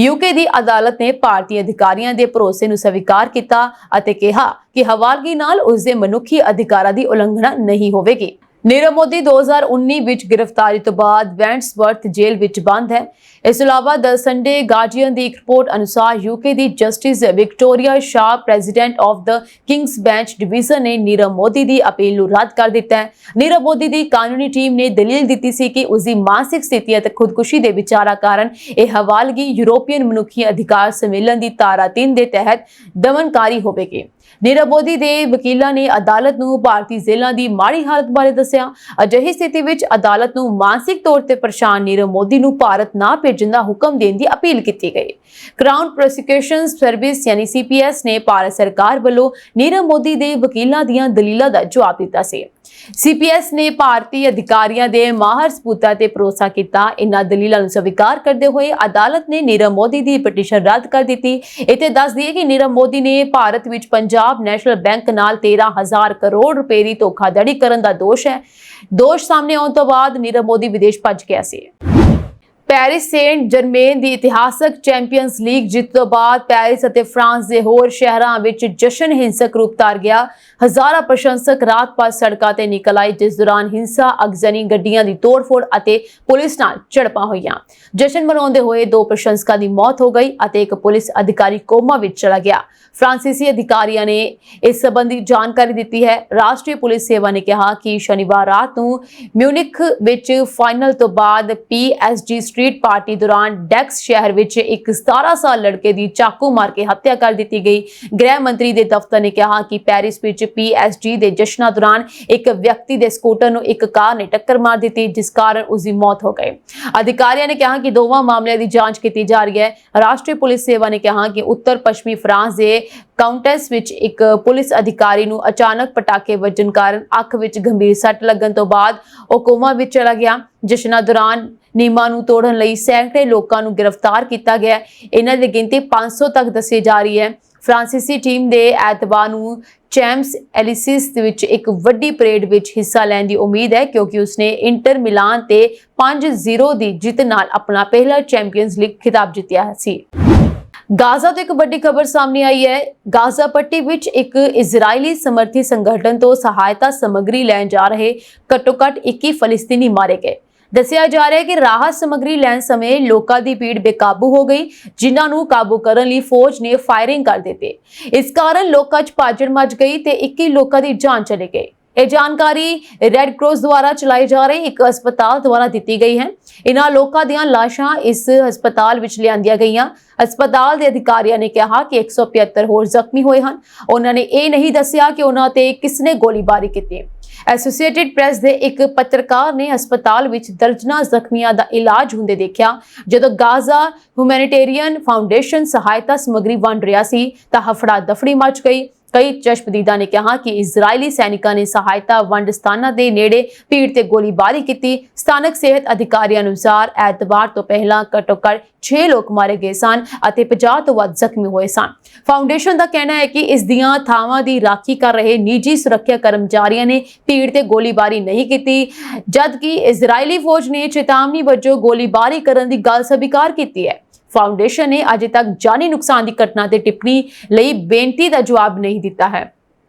ਯੂਕੇ ਦੀ ਅਦਾਲਤ ਨੇ ਭਾਰਤੀ ਅਧਿਕਾਰੀਆਂ ਦੇ ਭਰੋਸੇ ਨੂੰ ਸਵੀਕਾਰ ਕੀਤਾ ਅਤੇ ਕਿਹਾ ਕਿ ਹਵਾਲਗੀ ਨਾਲ ਉਸ ਦੇ ਮਨੁੱਖੀ ਅਧਿਕਾਰਾਂ ਦੀ ਉਲੰਘਣਾ ਨਹੀਂ ਹੋਵੇਗੀ। ਨੀਰਵ ਮੋਦੀ 2019 ਵਿੱਚ ਗ੍ਰਿਫਤਾਰੀ ਤੋਂ ਬਾਅਦ ਵੈਂਟਸਵਰਥ ਜੇਲ੍ਹ ਵਿੱਚ ਬੰਦ ਹੈ। ਇਸ ਤੋਂ ਇਲਾਵਾ ਦ ਸੰਡੇ ਗਾਰਡੀਅਨ ਦੀ ਇੱਕ ਰਿਪੋਰਟ ਅਨੁਸਾਰ ਯੂਕੇ ਦੀ justice Victoria Shah, president of the King's bench division ਨੇ ਨੀਰਵ ਮੋਦੀ ਦੀ ਅਪੀਲ ਨੂੰ ਰੱਦ ਕਰ ਦਿੱਤਾ ਹੈ। ਨੀਰਵ ਮੋਦੀ ਦੀ ਕਾਨੂੰਨੀ ਟੀਮ ਨੇ ਦਲੀਲ ਦਿੱਤੀ ਸੀ ਕਿ ਉਸ ਦੀ ਮਾਨਸਿਕ ਸਥਿਤੀ ਅਤੇ ਖੁਦਕੁਸ਼ੀ ਦੇ ਵਿਚਾਰਾਂ ਕਾਰਨ ਇਹ ਹਵਾਲਗੀ ਯੂਰੋਪੀਅਨ ਮਨੁੱਖੀ ਅਧਿਕਾਰ ਸੰਮੇਲਨ ਦੀ ਧਾਰਾ 3 ਦੇ ਤਹਿਤ ਦਮਨਕਾਰੀ ਹੋਵੇਗੀ। ਨੀਰਵ ਮੋਦੀ ਦੇ ਵਕੀਲਾਂ ਨੇ ਅਦਾਲਤ ਨੂੰ ਭਾਰਤੀ ਜੇਲ੍ਹਾਂ ਦੀ ਮਾੜੀ ਹਾਲਤ ਬਾਰੇ ਦੱਸਿਆ। ਅਜਿਹੀ ਸਥਿਤੀ ਵਿੱਚ ਅਦਾਲਤ ਨੂੰ ਮਾਨਸਿਕ ਤੌਰ ਤੇ ਪਰੇਸ਼ਾਨ ਨੀਰਵ ਮੋਦੀ ਨੂੰ ਭਾਰਤ ਨਾ ਭੇਜਣ ਦਾ ਹੁਕਮ ਦੇਣ ਦੀ ਅਪੀਲ ਕੀਤੀ ਗਈ। ਕਰਾਊਨ ਪ੍ਰੋਸੀਕਿਊਸ਼ਨ ਸਰਵਿਸ ਯਾਨੀ CPS ਨੇ ਭਾਰਤ ਸਰਕਾਰ ਵੱਲੋਂ ਨੀਰਵ ਮੋਦੀ ਦੇ ਵਕੀਲਾਂ ਦੀਆਂ ਦਲੀਲਾਂ ਦਾ ਜਵਾਬ ਦਿੱਤਾ ਸੀ। CPS ਨੇ ਭਾਰਤੀ ਅਧਿਕਾਰੀਆਂ ਦੇ ਮਾਹਰ ਸਬੂਤਾਂ ਤੇ ਭਰੋਸਾ ਕੀਤਾ। ਇਨ੍ਹਾਂ ਦਲੀਲਾਂ ਨੂੰ ਸਵੀਕਾਰ ਕਰਦੇ ਹੋਏ ਅਦਾਲਤ ਨੇ ਨੀਰਵ ਮੋਦੀ ਦੀ ਪਟੀਸ਼ਨ ਰੱਦ ਕਰ ਦਿੱਤੀ। ਇੱਥੇ ਦੱਸ ਦਈਏ ਕਿ ਨੀਰਵ ਮੋਦੀ ਨੇ ਭਾਰਤ ਵਿੱਚ ਪੰਜਾਬ ਨੈਸ਼ਨਲ ਬੈਂਕ ਨਾਲ 13,000 ਕਰੋੜ ਰੁਪਏ ਦੀ ਧੋਖਾਧੜੀ ਕਰਨ ਦਾ ਦੋਸ਼ ਹੈ। ਦੋਸ਼ ਸਾਹਮਣੇ ਆਉਣ ਤੋਂ ਬਾਅਦ ਨੀਰਵ ਮੋਦੀ ਵਿਦੇਸ਼ ਭੱਜ ਗਿਆ ਸੀ। ਪੈਰਿਸ ਸੇਂਟ ਜਰਮੇਨ ਦੀ ਇਤਿਹਾਸਕ ਚੈਂਪੀਅਨਸ ਲੀਗ ਜਿੱਤ ਤੋਂ ਬਾਅਦ ਪੈਰਿਸ ਅਤੇ ਫਰਾਂਸ ਦੇ ਹੋਰ ਸ਼ਹਿਰਾਂ ਵਿੱਚ ਜਸ਼ਨ ਹਿੰਸਕ ਰੂਪ ਧਾਰ ਗਿਆ। ਹਜ਼ਾਰਾਂ ਪ੍ਰਸ਼ੰਸਕ ਰਾਤ ਭਰ ਸੜਕਾਂ ਤੇ ਨਿਕਲ ਆਏ, ਜਿਸ ਦੌਰਾਨ ਹਿੰਸਾ, ਅਗਜ਼ਨੀ, ਗੱਡੀਆਂ ਦੀ ਤੋੜਫੋੜ ਅਤੇ ਪੁਲਿਸ ਨਾਲ ਝੜਪਾਂ ਹੋਈਆਂ। ਜਸ਼ਨ ਮਨਾਉਂਦੇ ਹੋਏ 2 ਪ੍ਰਸ਼ੰਸਕਾਂ ਦੀ ਮੌਤ ਹੋ ਗਈ ਅਤੇ ਇੱਕ ਪੁਲਿਸ ਅਧਿਕਾਰੀ ਕੋਮਾ ਵਿੱਚ ਚਲਾ ਗਿਆ। ਫਰਾਂਸੀਸੀ ਅਧਿਕਾਰੀਆਂ ਨੇ ਇਸ ਸੰਬੰਧੀ ਜਾਣਕਾਰੀ ਦਿੱਤੀ ਹੈ। ਰਾਸ਼ਟਰੀ ਪੁਲਿਸ ਸੇਵਾ ਨੇ ਕਿਹਾ ਕਿ ਸ਼ਨੀਵਾਰ ਰਾਤ ਨੂੰ ਮਿਊਨਿਖ ਵਿੱਚ ਫਾਈਨਲ ਤੋਂ ਬਾਅਦ PSG ਸਟਰੀਟ ਪਾਰਟੀ ਦੌਰਾਨ ਡੈਕਸ ਸ਼ਹਿਰ ਵਿੱਚ ਇੱਕ 17 ਸਾਲ ਲੜਕੇ ਦੀ ਚਾਕੂ ਮਾਰ ਕੇ ਹੱਤਿਆ ਕਰ ਦਿੱਤੀ ਗਈ। ਗ੍ਰਹਿ ਮੰਤਰੀ ਦੇ ਦਫ਼ਤਰ ਨੇ ਕਿਹਾ ਕਿ ਪੈਰਿਸ ਵਿੱਚ PSG ਦੇ ਜਸ਼ਨਾਂ ਦੌਰਾਨ ਇੱਕ ਵਿਅਕਤੀ ਦੇ ਸਕੂਟਰ ਨੂੰ ਇੱਕ ਕਾਰ ਨੇ ਟੱਕਰ ਮਾਰ ਦਿੱਤੀ, ਜਿਸ ਕਾਰਨ ਉਸ ਦੀ ਮੌਤ ਹੋ ਗਈ। ਅਧਿਕਾਰੀਆਂ ਨੇ ਕਿਹਾ ਕਿ ਦੋਵਾਂ ਮਾਮਲਿਆਂ ਦੀ ਜਾਂਚ ਕੀਤੀ ਜਾ ਰਹੀ ਹੈ। ਰਾਸ਼ਟਰੀ ਪੁਲਿਸ ਸੇਵਾ ਨੇ ਕਿਹਾ ਕਿ ਉੱਤਰ ਪੱਛਮੀ ਫਰਾਂਸ ਦੇ ਕਾਉਂਟੈਸ ਵਿੱਚ ਇੱਕ ਪੁਲਿਸ ਅਧਿਕਾਰੀ ਨੂੰ ਅਚਾਨਕ ਪਟਾਕੇ ਵੱਜਣ ਕਾਰਨ ਅੱਖ ਵਿੱਚ ਗੰਭੀਰ ਸੱਟ ਲੱਗਣ ਤੋਂ ਬਾਅਦ ਉਹ ਕੋਮਾ ਵਿੱਚ ਚਲਾ ਗਿਆ। ਜਸ਼ਨਾਂ ਦੌਰਾਨ ਨਿਯਮਾਂ ਨੂੰ ਤੋੜਨ ਲਈ ਸੈਂਕੜੇ ਲੋਕਾਂ ਨੂੰ ਗ੍ਰਿਫਤਾਰ ਕੀਤਾ ਗਿਆ। ਇਹਨਾਂ ਦੀ ਗਿਣਤੀ 500 ਤੱਕ ਦੱਸੀ ਜਾ ਰਹੀ ਹੈ। ਫਰਾਂਸੀਸੀ ਟੀਮ ਦੇ ਐਤਵਾਰ ਨੂੰ ਚੈਂਪਸ ਐਲੀਸਿਸ ਵਿੱਚ ਇੱਕ ਵੱਡੀ ਪਰੇਡ ਵਿੱਚ ਹਿੱਸਾ ਲੈਣ ਦੀ ਉਮੀਦ ਹੈ, ਕਿਉਂਕਿ ਉਸਨੇ ਇੰਟਰ ਮਿਲਾਨ ਤੇ 5-0 ਦੀ ਜਿੱਤ ਨਾਲ ਆਪਣਾ ਪਹਿਲਾ ਚੈਂਪੀਅਨਜ਼ ਲੀਗ ਖਿਤਾਬ ਜਿੱਤਿਆ ਸੀ। ਗਾਜ਼ਾ ਤੋਂ ਇੱਕ ਵੱਡੀ ਖਬਰ ਸਾਹਮਣੇ ਆਈ ਹੈ। ਗਾਜ਼ਾ ਪੱਟੀ ਵਿੱਚ ਇੱਕ ਇਜ਼ਰਾਈਲੀ ਸਮਰਥੀ ਸੰਗਠਨ ਤੋਂ ਸਹਾਇਤਾ ਸਮੱਗਰੀ ਲੈਣ ਜਾ ਰਹੇ ਘੱਟੋ-ਘੱਟ 21 ਫਲਸਤੀਨੀ ਮਾਰੇ ਗਏ। ਦੱਸਿਆ ਜਾ ਰਿਹਾ ਹੈ ਕਿ ਰਾਹਤ ਸਮੱਗਰੀ ਲੈਣ ਸਮੇਂ ਲੋਕਾਂ ਦੀ ਭੀੜ ਬੇਕਾਬੂ ਹੋ ਗਈ, ਜਿਨ੍ਹਾਂ ਨੂੰ ਕਾਬੂ ਕਰਨ ਲਈ ਫੌਜ ਨੇ ਫਾਇਰਿੰਗ ਕਰ ਦਿੱਤੀ। ਇਸ ਕਾਰਨ ਲੋਕਾਂ 'ਚ ਭਾਜੜ ਮਚ ਗਈ ਤੇ 21 ਲੋਕਾਂ ਦੀ ਜਾਨ ਚਲੀ ਗਈ। ਇਹ ਜਾਣਕਾਰੀ ਰੈੱਡ ਕ੍ਰਾਸ ਦੁਆਰਾ ਚਲਾਏ ਜਾ ਰਹੇ ਇੱਕ ਹਸਪਤਾਲ ਦੁਆਰਾ ਦਿੱਤੀ ਗਈ ਹੈ। ਇਨ੍ਹਾਂ ਲੋਕਾਂ ਦੀਆਂ ਲਾਸ਼ਾਂ ਇਸ ਹਸਪਤਾਲ ਵਿੱਚ ਲਿਆਂਦੀਆਂ ਗਈਆਂ। ਹਸਪਤਾਲ ਦੇ ਅਧਿਕਾਰੀਆਂ ਨੇ ਕਿਹਾ ਕਿ 175 ਹੋਰ ਜ਼ਖਮੀ ਹੋਏ ਹਨ। ਉਹਨਾਂ ਨੇ ਇਹ ਨਹੀਂ ਦੱਸਿਆ ਕਿ ਉਹਨਾਂ ਤੇ ਕਿਸਨੇ ਗੋਲੀਬਾਰੀ ਕੀਤੀ। ਐਸੋਸੀਏਟਿਡ ਪ੍ਰੈਸ ਦੇ ਇੱਕ ਪੱਤਰਕਾਰ ਨੇ ਹਸਪਤਾਲ ਵਿੱਚ ਦਰਜਨਾਂ ਜ਼ਖਮੀਆਂ ਦਾ ਇਲਾਜ ਹੁੰਦੇ ਦੇਖਿਆ। ਜਦੋਂ ਗਾਜ਼ਾ ਹਿਊਮੈਨਿਟੇਰੀਅਨ ਫਾਊਂਡੇਸ਼ਨ ਸਹਾਇਤਾ ਸਮੱਗਰੀ ਵੰਡ ਰਿਹਾ ਸੀ ਤਾਂ ਹਫੜਾ ਦਫੜੀ ਮਚ ਗਈ। ਕਈ ਚਸ਼ਮਦੀਦਾਂ ਨੇ ਕਿਹਾ ਕਿ ਇਜ਼ਰਾਈਲੀ ਸੈਨਿਕਾਂ ਨੇ ਸਹਾਇਤਾ ਵੰਡ ਸਥਾਨਾਂ ਦੇ ਨੇੜੇ ਭੀੜ ਤੇ ਗੋਲੀਬਾਰੀ ਕੀਤੀ। ਸਥਾਨਕ ਸਿਹਤ ਅਧਿਕਾਰੀਆਂ ਅਨੁਸਾਰ ਐਤਵਾਰ ਤੋਂ ਪਹਿਲਾਂ ਘੱਟੋ-ਘੱਟ 6 ਲੋਕ ਮਾਰੇ ਗਏ ਸਨ ਅਤੇ 50 ਤੋਂ ਵੱਧ ਜ਼ਖਮੀ ਹੋਏ ਸਨ। ਫਾਊਂਡੇਸ਼ਨ ਦਾ ਕਹਿਣਾ ਹੈ ਕਿ ਇਸ ਦੀਆਂ ਥਾਵਾਂ ਦੀ ਰਾਖੀ ਕਰ ਰਹੇ ਨਿੱਜੀ ਸੁਰੱਖਿਆ ਕਰਮਚਾਰੀਆਂ ਨੇ ਭੀੜ ਤੇ ਗੋਲੀਬਾਰੀ ਨਹੀਂ ਕੀਤੀ, ਜਦਕਿ ਇਜ਼ਰਾਈਲੀ ਫੌਜ ਨੇ ਚੇਤਾਵਨੀ ਵਜੋਂ ਗੋਲੀਬਾਰੀ ਕਰਨ ਦੀ ਗੱਲ ਸਵੀਕਾਰ ਕੀਤੀ ਹੈ। ਫਾਊਂਡੇਸ਼ਨ ਨੇ ਅਜੇ ਤੱਕ ਜਾਨੀ ਨੁਕਸਾਨ ਦੀ ਘਟਨਾ ਤੇ ਟਿੱਪਣੀ ਲਈ ਬੇਨਤੀ ਦਾ ਜਵਾਬ ਨਹੀਂ ਦਿੱਤਾ ਹੈ।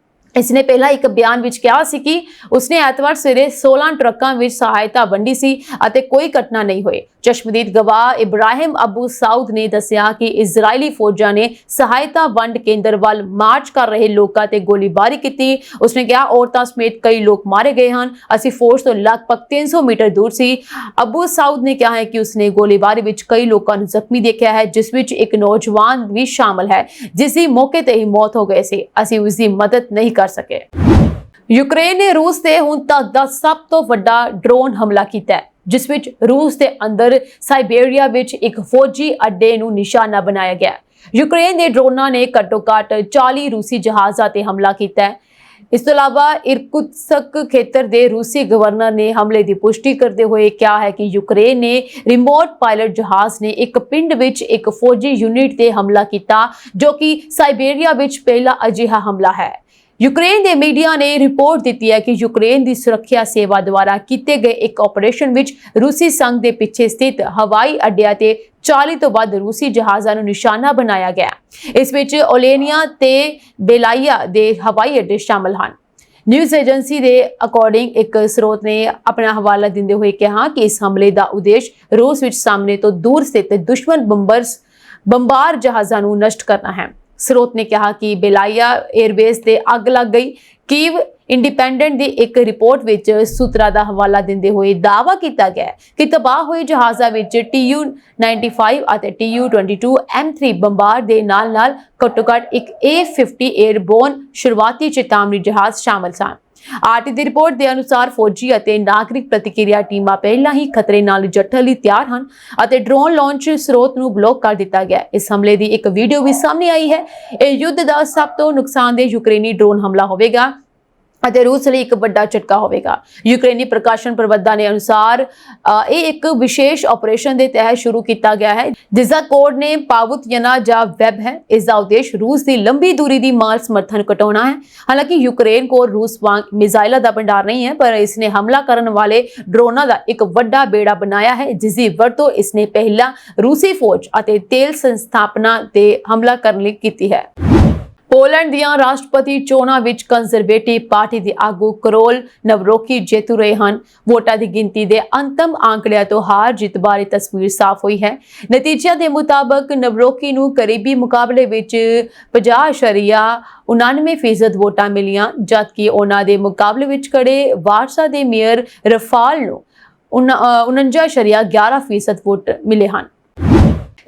ਇਸਨੇ ਪਹਿਲਾਂ ਇੱਕ ਬਿਆਨ ਵਿੱਚ ਕਿਹਾ ਸੀ ਕਿ ਉਸਨੇ ਐਤਵਾਰ ਸਵੇਰੇ 16 ਟਰੱਕਾਂ ਵਿੱਚ ਸਹਾਇਤਾ ਵੰਡੀ ਸੀ ਅਤੇ ਕੋਈ ਘਟਨਾ ਨਹੀਂ ਹੋਈ। ਚਸ਼ਮਦੀਦ ਗਵਾਹ ਇਬਰਾਹਿਮ ਅਬੂ ਸਾਊਦ ਨੇ ਦੱਸਿਆ ਕਿ ਇਜ਼ਰਾਈਲੀ ਫੌਜਾਂ ਨੇ ਸਹਾਇਤਾ ਵੰਡ ਕੇਂਦਰ ਵੱਲ ਮਾਰਚ ਕਰ ਰਹੇ ਲੋਕਾਂ ਤੇ ਗੋਲੀਬਾਰੀ ਕੀਤੀ। ਉਸਨੇ ਕਿਹਾ ਔਰਤਾਂ ਸਮੇਤ ਕਈ ਲੋਕ ਮਾਰੇ ਗਏ ਹਨ। ਅਸੀਂ ਫੌਜ ਤੋਂ ਲਗਭਗ 300 ਮੀਟਰ ਦੂਰ ਸੀ। ਅਬੂ ਸਾਊਦ ਨੇ ਕਿਹਾ ਹੈ ਕਿ ਉਸਨੇ ਗੋਲੀਬਾਰੀ ਵਿੱਚ ਕਈ ਲੋਕਾਂ ਨੂੰ ਜ਼ਖਮੀ ਦੇਖਿਆ ਹੈ, ਜਿਸ ਵਿੱਚ ਇੱਕ ਨੌਜਵਾਨ ਵੀ ਸ਼ਾਮਲ ਹੈ ਜਿਸ ਦੀ ਮੌਕੇ ਤੇ ਹੀ ਮੌਤ ਹੋ ਗਈ ਸੀ। ਅਸੀਂ ਉਸ ਦੀ ਮਦਦ ਨਹੀਂ ਕਰ ਸਕੇ। ਯੂਕਰੇਨ ਨੇ ਰੂਸ ਤੇ ਹੁਣ ਤੱਕ ਦਾ ਸਭ ਤੋਂ ਵੱਡਾ ਡਰੋਨ ਹਮਲਾ ਕੀਤਾ ਹੈ, ਜਿਸ ਵਿੱਚ ਰੂਸ ਦੇ ਅੰਦਰ ਸਾਈਬੇਰੀਆ ਵਿੱਚ ਇੱਕ ਫੌਜੀ ਅੱਡੇ ਨੂੰ ਨਿਸ਼ਾਨਾ ਬਣਾਇਆ ਗਿਆ। ਯੂਕਰੇਨ ਦੇ ਡਰੋਨਾਂ ਨੇ ਘੱਟੋ-ਘੱਟ 40 ਰੂਸੀ ਜਹਾਜ਼ਾਂ ਤੇ ਹਮਲਾ ਕੀਤਾ ਹੈ। ਇਸ ਤੋਂ ਇਲਾਵਾ ਇਰਕੁਤਸਕ ਖੇਤਰ ਦੇ ਰੂਸੀ ਗਵਰਨਰ ਨੇ ਹਮਲੇ ਦੀ ਪੁਸ਼ਟੀ ਕਰਦੇ ਹੋਏ ਕਿਹਾ ਹੈ ਕਿ ਯੂਕਰੇਨ ਨੇ ਰਿਮੋਟ ਪਾਇਲਟ ਜਹਾਜ਼ ਨੇ ਇੱਕ ਪਿੰਡ ਵਿੱਚ ਇੱਕ ਫੌਜੀ ਯੂਨਿਟ ਤੇ ਹਮਲਾ ਕੀਤਾ, ਜੋ ਕਿ ਸਾਈਬੇਰੀਆ ਵਿੱਚ ਪਹਿਲਾ ਅਜਿਹਾ ਹਮਲਾ ਹੈ। ਯੂਕਰੇਨ ਦੇ ਮੀਡੀਆ ਨੇ ਰਿਪੋਰਟ ਦਿੱਤੀ ਹੈ ਕਿ ਯੂਕਰੇਨ ਦੀ ਸੁਰੱਖਿਆ ਸੇਵਾ ਦੁਆਰਾ ਕੀਤੇ ਗਏ ਇੱਕ ਆਪਰੇਸ਼ਨ ਵਿੱਚ ਰੂਸੀ ਸੰਘ ਦੇ ਪਿੱਛੇ ਸਥਿਤ ਹਵਾਈ ਅੱਡਿਆਂ ਤੇ 40 ਤੋਂ ਵੱਧ ਰੂਸੀ ਜਹਾਜ਼ਾਂ ਨੂੰ ਨਿਸ਼ਾਨਾ ਬਣਾਇਆ ਗਿਆ। ਇਸ ਵਿੱਚ ਓਲੇਨੀਆ ਤੇ ਬੇਲਾਈਆ ਦੇ ਹਵਾਈ ਅੱਡੇ ਸ਼ਾਮਲ ਹਨ। ਨਿਊਜ਼ ਏਜੰਸੀ ਦੇ ਅਕੋਰਡਿੰਗ ਇੱਕ ਸਰੋਤ ਨੇ ਆਪਣਾ ਹਵਾਲਾ ਦਿੰਦੇ ਹੋਏ ਕਿਹਾ ਕਿ ਇਸ ਹਮਲੇ ਦਾ ਉਦੇਸ਼ ਰੂਸ ਵਿੱਚ ਸਾਹਮਣੇ ਤੋਂ ਦੂਰ ਸਥਿਤ ਦੁਸ਼ਮਣ ਬੰਬਾਰ ਜਹਾਜ਼ਾਂ ਨੂੰ ਨਸ਼ਟ ਕਰਨਾ ਹੈ। ਸਰੋਤ ਨੇ ਕਿਹਾ ਕਿ ਬੇਲਾਈਆ 에ਅਰਬੇਸ ਤੇ ਅੱਗ ਲੱਗ ਗਈ। ਕੀਵ ਇੰਡੀਪੈਂਡੈਂਟ ਦੀ ਇੱਕ ਰਿਪੋਰਟ ਵਿੱਚ ਸੂਤਰਾਂ ਦਾ ਹਵਾਲਾ ਦਿੰਦੇ ਹੋਏ ਦਾਅਵਾ ਕੀਤਾ ਗਿਆ ਕਿ ਤਬਾਹ ਹੋਏ ਜਹਾਜ਼ਾਂ ਵਿੱਚ Tu-95 ਅਤੇ Tu-22 M3 ਬੰਬਾਰ ਦੇ ਨਾਲ-ਨਾਲ ਘੱਟੋ-ਘੱਟ ਇੱਕ A-50 에ਅਰਬੋਰਨ ਸ਼ੁਰੂਆਤੀ ਚੇਤਾਵਨੀ ਜਹਾਜ਼ ਸ਼ਾਮਲ ਸਨ। ਆਰਟੀ ਦੀ ਰਿਪੋਰਟ ਦੇ ਅਨੁਸਾਰ ਫੌਜੀ ਅਤੇ ਨਾਗਰਿਕ ਪ੍ਰਤੀਕਿਰਿਆ ਟੀਮਾਂ ਪਹਿਲਾਂ ਹੀ ਖਤਰੇ ਨਾਲ ਨਜਿੱਠਣ ਲਈ ਤਿਆਰ ਹਨ ਅਤੇ ਡਰੋਨ ਲਾਂਚ ਸਰੋਤ ਨੂੰ ਬਲੌਕ ਕਰ ਦਿੱਤਾ ਗਿਆ। ਇਸ ਹਮਲੇ ਦੀ ਇੱਕ ਵੀਡੀਓ ਵੀ ਸਾਹਮਣੇ ਆਈ ਹੈ। ਇਹ ਯੁੱਧ ਦਾ ਸਭ ਤੋਂ ਨੁਕਸਾਨਦੇਹ ਯੂਕਰੇਨੀ ਡਰੋਨ ਹਮਲਾ ਹੋਵੇਗਾ ਅਤੇ ਰੂਸ ਲਈ ਇੱਕ ਵੱਡਾ ਝਟਕਾ ਹੋਵੇਗਾ। ਯੂਕਰੇਨੀ ਪ੍ਰਕਾਸ਼ਨ ਪ੍ਰਬੰਧਾਂ ਦੇ ਅਨੁਸਾਰ ਇਹ ਇੱਕ ਵਿਸ਼ੇਸ਼ ਆਪਰੇਸ਼ਨ ਦੇ ਤਹਿਤ ਸ਼ੁਰੂ ਕੀਤਾ ਗਿਆ ਹੈ, ਜਿਸ ਦਾ ਕੋਡ ਨੇਮ ਪਾਵੁਤਯਨਾ ਜਾਂ ਵੈਬ ਹੈ। ਇਸ ਦਾ ਉਦੇਸ਼ ਰੂਸ ਦੀ ਲੰਬੀ ਦੂਰੀ ਦੀ ਮਾਰ ਸਮਰਥਨ ਘਟਾਉਣਾ ਹੈ। ਹਾਲਾਂਕਿ ਯੂਕਰੇਨ ਕੋਲ ਰੂਸ ਵਾਂਗ ਮਿਜ਼ਾਈਲਾਂ ਦਾ ਭੰਡਾਰ ਨਹੀਂ ਹੈ, ਪਰ ਇਸਨੇ ਹਮਲਾ ਕਰਨ ਵਾਲੇ ਡਰੋਨਾਂ ਦਾ ਇੱਕ ਵੱਡਾ ਬੇੜਾ ਬਣਾਇਆ ਹੈ, ਜਿਸ ਦੀ ਵਰਤੋਂ ਇਸਨੇ ਪਹਿਲਾਂ ਰੂਸੀ ਫੌਜ ਅਤੇ ਤੇਲ ਸੰਸਥਾਪਨਾ ਤੇ ਹਮਲਾ ਕਰਨ ਲਈ ਕੀਤੀ ਹੈ। ਪੋਲੈਂਡ ਦੀਆਂ ਰਾਸ਼ਟਰਪਤੀ ਚੋਣਾਂ ਵਿੱਚ ਕੰਜ਼ਰਵੇਟਿਵ ਪਾਰਟੀ ਦੇ ਆਗੂ ਕਰੋਲ ਨਵਰੋਕੀ ਜੇਤੂ ਰਹੇ ਹਨ। ਵੋਟਾਂ ਦੀ ਗਿਣਤੀ ਦੇ ਅੰਤਮ ਆંકੜਿਆਂ ਤੋਂ ਹਾਰ ਜਿੱਤ ਬਾਰੇ ਤਸਵੀਰ ਸਾਫ਼ ਹੋਈ ਹੈ। ਨਤੀਜਿਆਂ ਦੇ ਮੁਤਾਬਕ ਨਵਰੋਕੀ ਨੂੰ ਕਰੀਬੀ ਮੁਕਾਬਲੇ ਵਿੱਚ 50.99% ਵੋਟਾਂ ਮਿਲੀਆਂ, ਜਦਕਿ ਉਹਨਾਂ ਦੇ ਮੁਕਾਬਲੇ ਵਿੱਚ ਖੜੇ ਵਾਰਸਾ ਦੇ ਮੇਅਰ ਰਫਾਲ ਨੂੰ 49.11% ਵੋਟ ਮਿਲੇ ਹਨ।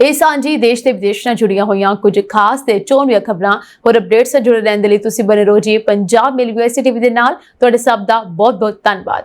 ਇਹ ਸਾਂਝੀ ਦੇਸ਼ ਤੇ ਵਿਦੇਸ਼ ਨਾਲ ਜੁੜੀਆਂ ਹੋਈਆਂ ਕੁਝ ਖਾਸ ਤੇ ਚੋਣਵੀਆਂ ਖਬਰਾਂ ਹੋਰ ਅਪਡੇਟਸ ਨਾਲ ਜੁੜੇ ਰਹਿਣ ਦੇ ਲਈ ਤੁਸੀਂ ਬਣੇ ਰਹੋ ਜੀ ਪੰਜਾਬ ਮੇਲ ਯੂਐਸਏ ਟੀਵੀ ਦੇ ਨਾਲ। ਤੁਹਾਡੇ ਸਭ ਦਾ ਬਹੁਤ ਬਹੁਤ ਧੰਨਵਾਦ।